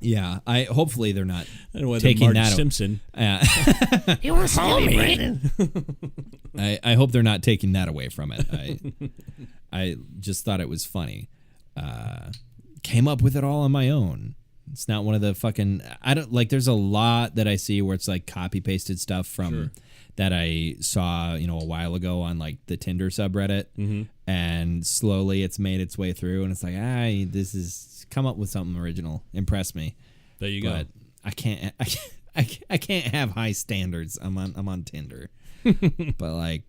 Yeah, hopefully they're not I don't know taking Marge that. Simpson. He wants to get me pregnant. I hope they're not taking that away from it. I just thought it was funny. Came up with it all on my own. It's not one of the fucking. I don't like. There's a lot that I see where it's like copy pasted stuff from that I saw a while ago on like the Tinder subreddit, and slowly it's made its way through, and it's like this is come up with something original. Impress me. There you go. But I can't have high standards. I'm on Tinder, but like,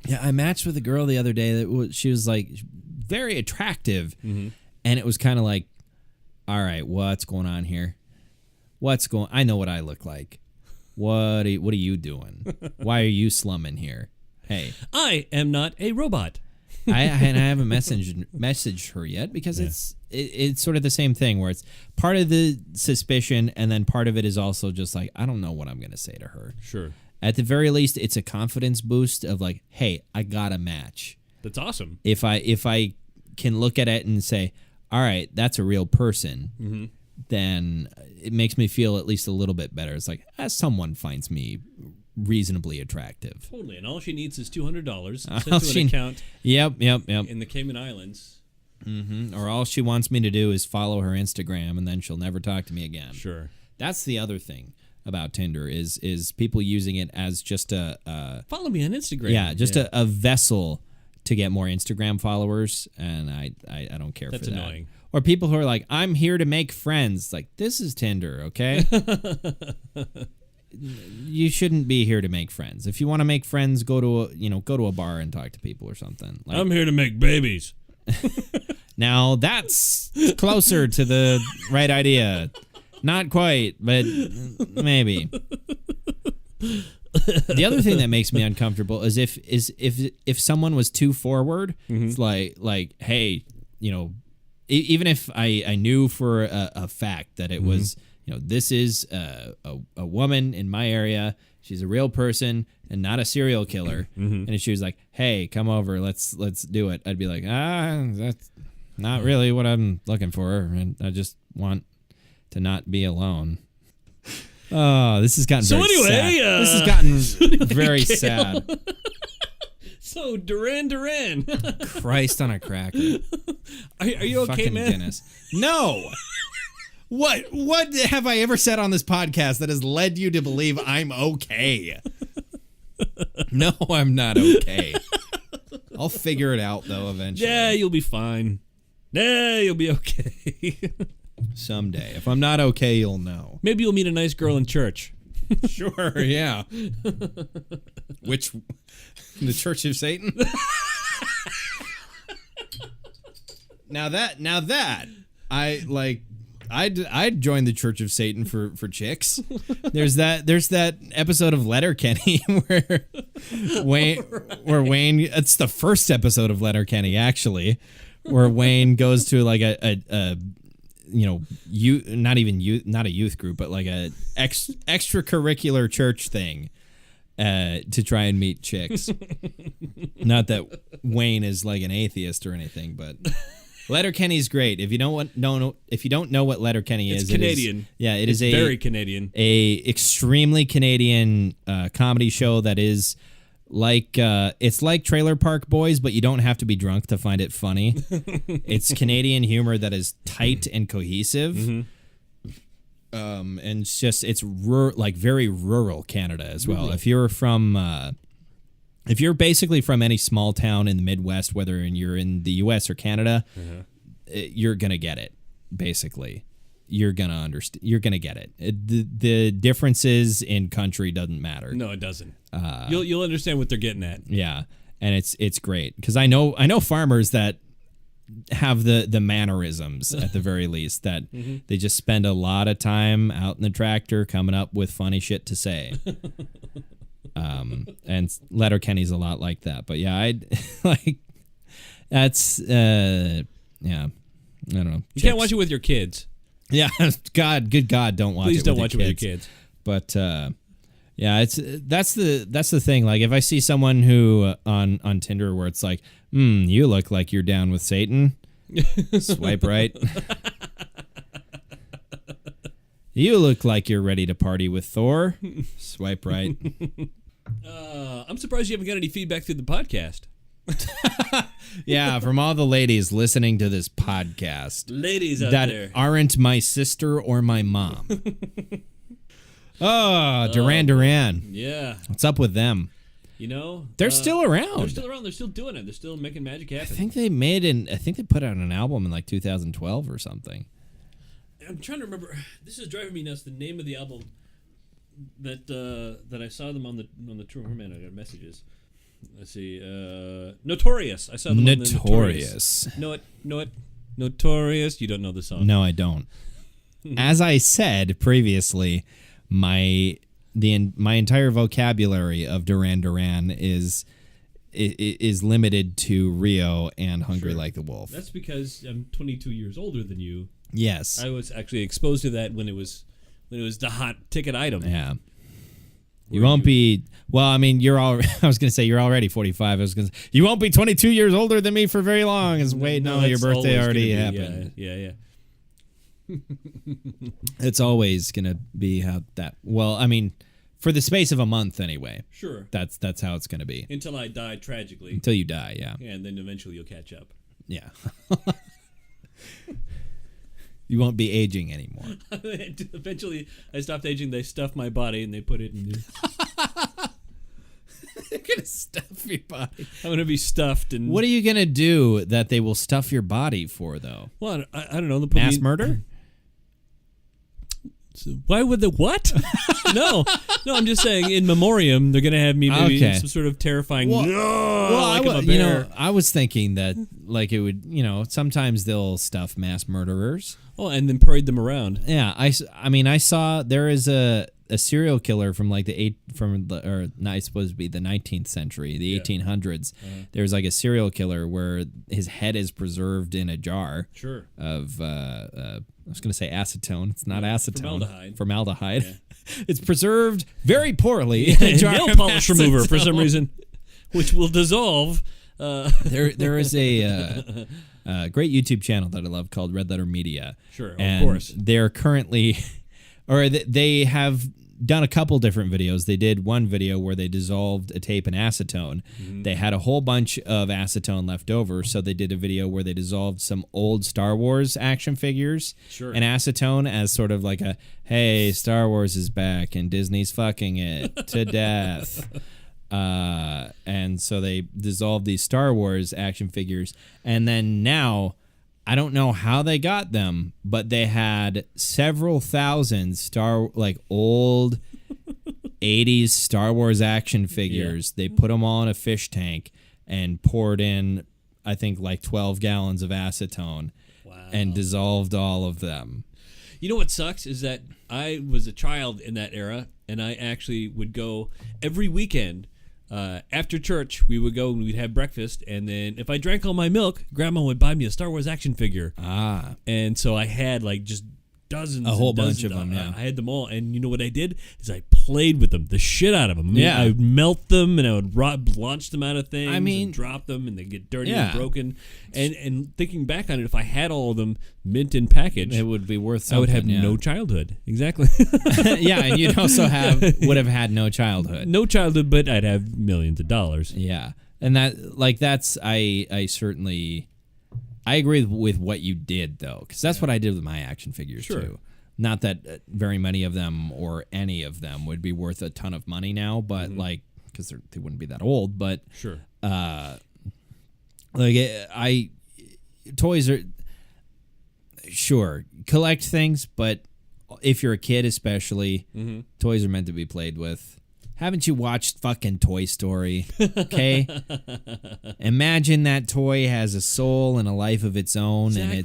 yeah, I matched with a girl the other day she was like very attractive. And it was kind of like, all right, what's going on here? I know what I look like. What are you doing? Why are you slumming here? Hey, I am not a robot. I haven't messaged her yet because it's sort of the same thing where it's part of the suspicion, and then part of it is also just like, I don't know what I'm going to say to her. Sure. At the very least, it's a confidence boost of like, hey, I got a match. That's awesome. If I can look at it and say, all right, that's a real person, then it makes me feel at least a little bit better. It's like, someone finds me reasonably attractive. Totally, and all she needs is $200 sent to an account. Yep. In the Cayman Islands. Or all she wants me to do is follow her Instagram, and then she'll never talk to me again. Sure. That's the other thing about Tinder is people using it as just a follow me on Instagram. Yeah, just a vessel to get more Instagram followers, and I don't care for that. That's annoying. Or people who are like, I'm here to make friends. Like, this is Tinder, okay? You shouldn't be here to make friends. If you want to make friends, go to a bar and talk to people or something. Like, I'm here to make babies. Now that's closer to the right idea. Not quite, but maybe. The other thing that makes me uncomfortable is if someone was too forward. It's like, hey, even if I knew for a fact that it was, this is a woman in my area. She's a real person and not a serial killer. And if she was like, hey, come over, let's do it, I'd be like, that's not really what I'm looking for, and I just want to not be alone. Oh, this has gotten very sad. This has gotten very sad. So Duran. Christ on a cracker. Are you okay, Fucking man? Guinness. No. What have I ever said on this podcast that has led you to believe I'm okay? No, I'm not okay. I'll figure it out though eventually. Yeah, you'll be fine. Yeah, you'll be okay. Someday. If I'm not okay, you'll know. Maybe you'll meet a nice girl in church. Sure, yeah. Which, the Church of Satan? Now that I'd join the Church of Satan for chicks. There's that episode of Letterkenny where Wayne, it's the first episode of Letterkenny actually, where Wayne goes to like a not a youth group, but like a extracurricular church thing to try and meet chicks. Not that Wayne is like an atheist or anything, but Letterkenny's great. If you don't know what Letterkenny is, Canadian. It is very Canadian. A extremely Canadian comedy show that is like it's like Trailer Park Boys, but you don't have to be drunk to find it funny. It's Canadian humor that is tight and cohesive. And it's like very rural Canada as well. If you're basically from any small town in the Midwest, whether you're in the U.S. or Canada, you're gonna get it. Basically, you're gonna understand. You're gonna get it. The differences in country doesn't matter. No, it doesn't. You'll understand what they're getting at. Yeah, and it's great because I know farmers that have the mannerisms at the very least that they just spend a lot of time out in the tractor coming up with funny shit to say. And Letterkenny's a lot like that, but yeah, I'd like that's I don't know. You can't watch it with your kids. Yeah, good God, don't watch Please it. Don't watch it with your kids. But yeah, that's the thing. Like if I see someone who on Tinder where it's like, you look like you're down with Satan, swipe right. You look like you're ready to party with Thor, swipe right. I'm surprised you haven't got any feedback through the podcast. Yeah, from all the ladies listening to this podcast. Ladies out that there. aren't my sister or my mom. Duran. Yeah. What's up with them? They're still around. They're still around. They're still doing it. They're still making magic happen. I think they put out an album in like 2012 or something. I'm trying to remember. This is driving me nuts. The name of the album that I saw them on the tour. Oh man, I got messages. Let's see. Notorious. I saw them on the Notorious. Know it. Notorious. You don't know the song. No, I don't. As I said previously, my entire vocabulary of Duran is limited to Rio and Hungry Like the Wolf. That's because I'm 22 years older than you. Yes. I was actually exposed to that when it was the hot ticket item. Yeah. You won't be. Well, I mean, I was going to say you're already 45. I was going to say you won't be 22 years older than me for very long. No, your birthday already happened. Yeah. It's always going to be how that. Well, I mean, for the space of a month anyway. Sure. That's how it's going to be. Until I die tragically. Until you die, yeah. Yeah, and then eventually you'll catch up. Yeah. You won't be aging anymore. Eventually, I stopped aging. They stuffed my body and they put it in. They're gonna stuff your body. I'm gonna be stuffed. And what are you gonna do that they will stuff your body for, though? Well, I don't know. Mass murder? So why would the what? no, I'm just saying in memoriam they're gonna have me maybe some sort of terrifying. I was thinking that like it would, sometimes they'll stuff mass murderers. Oh, and then parade them around. Yeah, I saw there is a serial killer from like it's supposed to be the 19th century, the 1800s. There's like a serial killer where his head is preserved in a jar. Sure. Of I was going to say acetone. It's not acetone. Formaldehyde. Yeah. It's preserved very poorly in a jar nail of polish acetone. remover for some reason, which will dissolve. There is a great YouTube channel that I love called Red Letter Media. Sure, and of course. They're currently, or they have done a couple different videos. They did one video where they dissolved a tape in acetone. Mm-hmm. They had a whole bunch of acetone left over, so they did a video where they dissolved some old Star Wars action figures in acetone as sort of like a, hey, Star Wars is back and Disney's fucking it to death. And so they dissolved these Star Wars action figures, and then now I don't know how they got them, but they had several thousand old 80s Star Wars action figures. Yeah. They put them all in a fish tank and poured in, I think, like 12 gallons of acetone. Wow. And dissolved all of them. You know what sucks is that I was a child in that era, and I actually would go every weekend. After church, we would go and we'd have breakfast, and then if I drank all my milk, Grandma would buy me a Star Wars action figure. And so I had like just dozens, a whole bunch of them. Yeah, I had them all, and you know what I did is I played with them, the shit out of them. I would melt them, and I would launch them out of things. And drop them, and they get dirty and broken. And thinking back on it, if I had all of them mint in package, it would be worth something. I would have no childhood. Exactly. Yeah, and you'd also would have had no childhood. No childhood, but I'd have millions of dollars. Yeah, and that's I certainly. I agree with what you did, though, because that's what I did with my action figures, too. Not that very many of them or any of them would be worth a ton of money now, but, because they wouldn't be that old, but... Sure. Toys are... Sure, collect things, but if you're a kid especially, toys are meant to be played with. Haven't you watched fucking Toy Story? Okay? Imagine that toy has a soul and a life of its own, and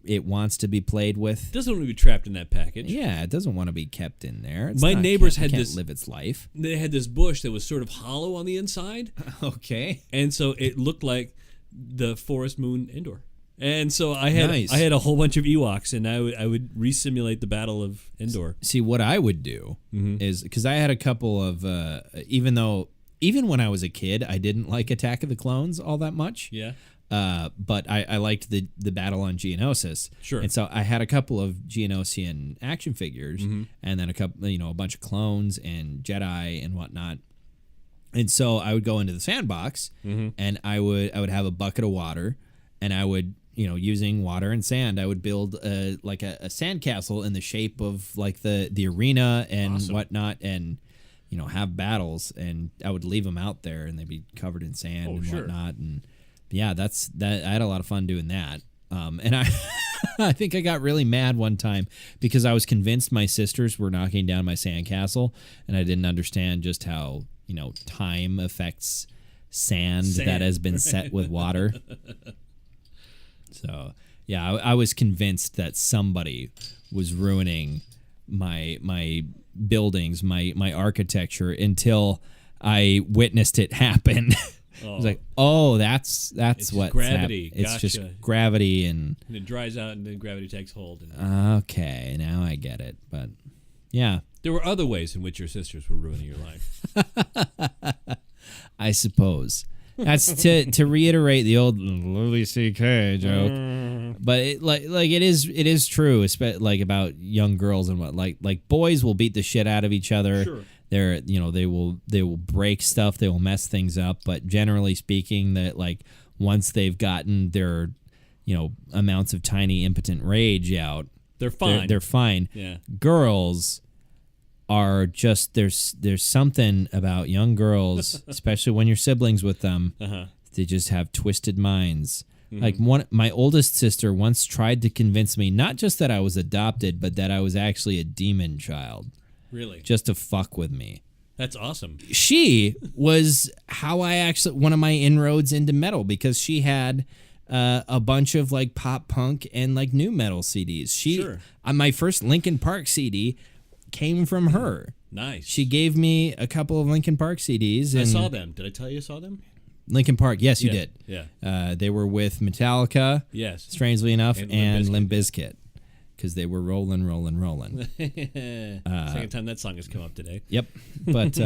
it wants to be played with. It doesn't want to be trapped in that package. Yeah, it doesn't want to be kept in there. My neighbors had this live its life. They had this bush that was sort of hollow on the inside. Okay. And so it looked like the Forest Moon Endor. And so I had a whole bunch of Ewoks, and I would re-simulate the Battle of Endor. See, what I would do is, because I had a couple of, even when I was a kid, I didn't like Attack of the Clones all that much. Yeah. But I liked the battle on Geonosis. Sure. And so I had a couple of Geonosian action figures, and then a bunch of clones and Jedi and whatnot. And so I would go into the sandbox, and I would have a bucket of water, and I would, using water and sand, I would build a sandcastle in the shape of like the arena and whatnot, and have battles, and I would leave them out there, and they'd be covered in sand and whatnot, and yeah, that. I had a lot of fun doing that, and I think I got really mad one time because I was convinced my sisters were knocking down my sandcastle, and I didn't understand just how time affects sand that has been set with water. So, yeah, I was convinced that somebody was ruining my buildings, my architecture, until I witnessed it happen. I was like, oh, that's what's gravity. It's just gravity, and it dries out, and then gravity takes hold. Okay, now I get it. But yeah, there were other ways in which your sisters were ruining your life. I suppose. That's to reiterate the old Louis C.K. joke, but it is true, especially about young girls and what like boys will beat the shit out of each other. Sure. They will break stuff, they will mess things up, but generally speaking, that once they've gotten their amounts of tiny impotent rage out, they're fine. They're fine. Yeah. Girls are just there's something about young girls, especially when you're siblings with them. They just have twisted minds. Like my oldest sister once tried to convince me not just that I was adopted, but that I was actually a demon child, Really? just to fuck with me. That's awesome. She was one of my inroads into metal, because she had a bunch of like pop punk and like new metal CDs. Sure. My first Linkin Park CD came from her. Nice. She gave me a couple of Linkin Park CDs. I and saw them. Did I tell you I saw them? Linkin Park, yes, you Yeah, did. yeah. They were with Metallica, Yes. strangely enough, and Limp Limp Bizkit, because they were rolling. Second time that song has come up today. Yep. But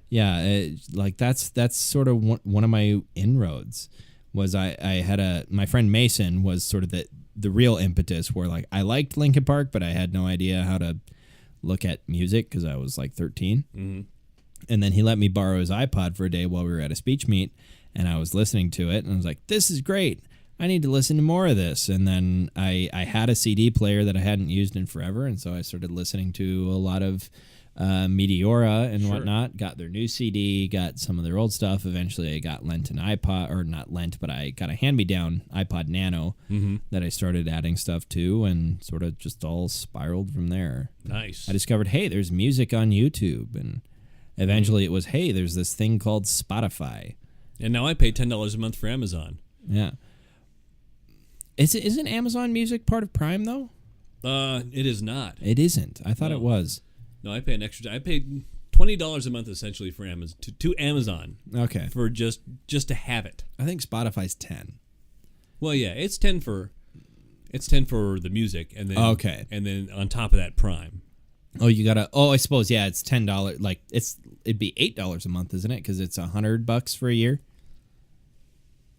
yeah, like that's sort of one of my inroads. Was I had my friend Mason was sort of the real impetus, where like I liked Linkin Park, but I had no idea how to look at music because I was like 13. Mm-hmm. And then he let me borrow his iPod for a day while we were at a speech meet, and I was listening to it, and I was like, this is great. I need to listen to more of this. And then I had a CD player that I hadn't used in forever, and so I started listening to a lot of Meteora and whatnot. Got their new CD, got some of their old stuff. Eventually I got lent an iPod, or not lent, but I got a hand-me-down iPod Nano that I started adding stuff to, and sort of just all spiraled from there. Nice. I discovered, hey, there's music on YouTube, and eventually it was, hey, there's this thing called Spotify. And now I pay $10 a month for Amazon. Yeah. Isn't Amazon Music part of Prime, though? It is not. It isn't. I thought it was. No, I pay an extra. I paid $20 a month essentially for Amazon to Amazon. Okay. For just to have it. I think Spotify's 10. Well, yeah, it's 10 for the music, and then Okay. and then on top of that, Prime. Oh, you gotta. Oh, I suppose, yeah, it's $10. Like it'd be $8 a month, isn't it? Because it's $100 for a year,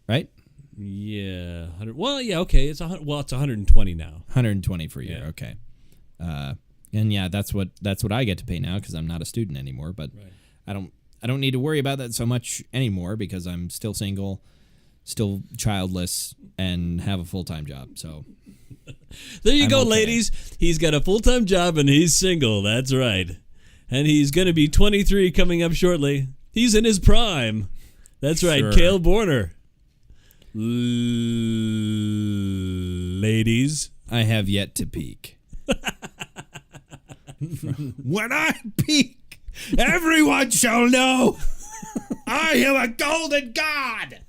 right? Yeah, 100. Well, yeah, okay. It's 120 now. 120 for a year. Yeah. Okay. And yeah, that's what I get to pay now because I'm not a student anymore. But Right. I don't need to worry about that so much anymore because I'm still single, still childless, and have a full-time job. So There you I'm go, okay. ladies. He's got a full-time job and he's single. That's right. And he's going to be 23 coming up shortly. He's in his prime. That's right, Sure. Cale Borner. Ladies. I have yet to peak. When I peak, everyone shall know I am a golden god.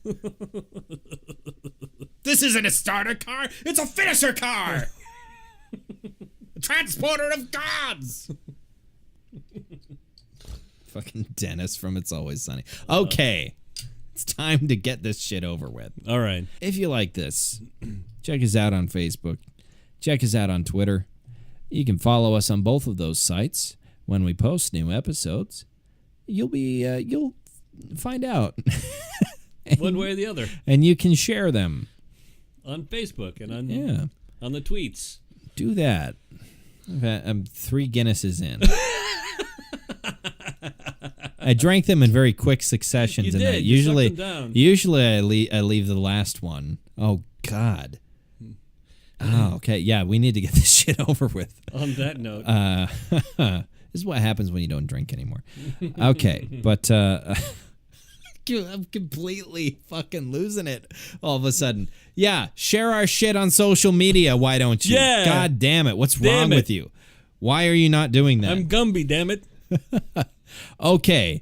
This isn't a starter car, it's a finisher car. A transporter of gods. Fucking Dennis from It's Always Sunny. Okay, it's time to get this shit over with. All right. If you like this, check us out on Facebook. Check us out on Twitter. You can follow us on both of those sites. When we post new episodes, you'll find out. One way or the other. And you can share them. On Facebook and on the tweets. Do that. I'm 3 Guinnesses in. I drank them in very quick succession You tonight. did. You sucked them down. Usually I leave the last one. Oh God. Oh, okay. Yeah, we need to get this shit over with. On that note. This is what happens when you don't drink anymore. Okay, but I'm completely fucking losing it all of a sudden. Yeah, share our shit on social media. Why don't you? Yeah. God damn it. What's wrong with you? Why are you not doing that? I'm Gumby, damn it. Okay.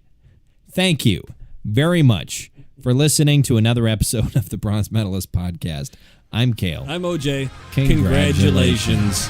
Thank you very much for listening to another episode of the Bronze Medalist Podcast. I'm Cale. I'm OJ. Congratulations. Congratulations.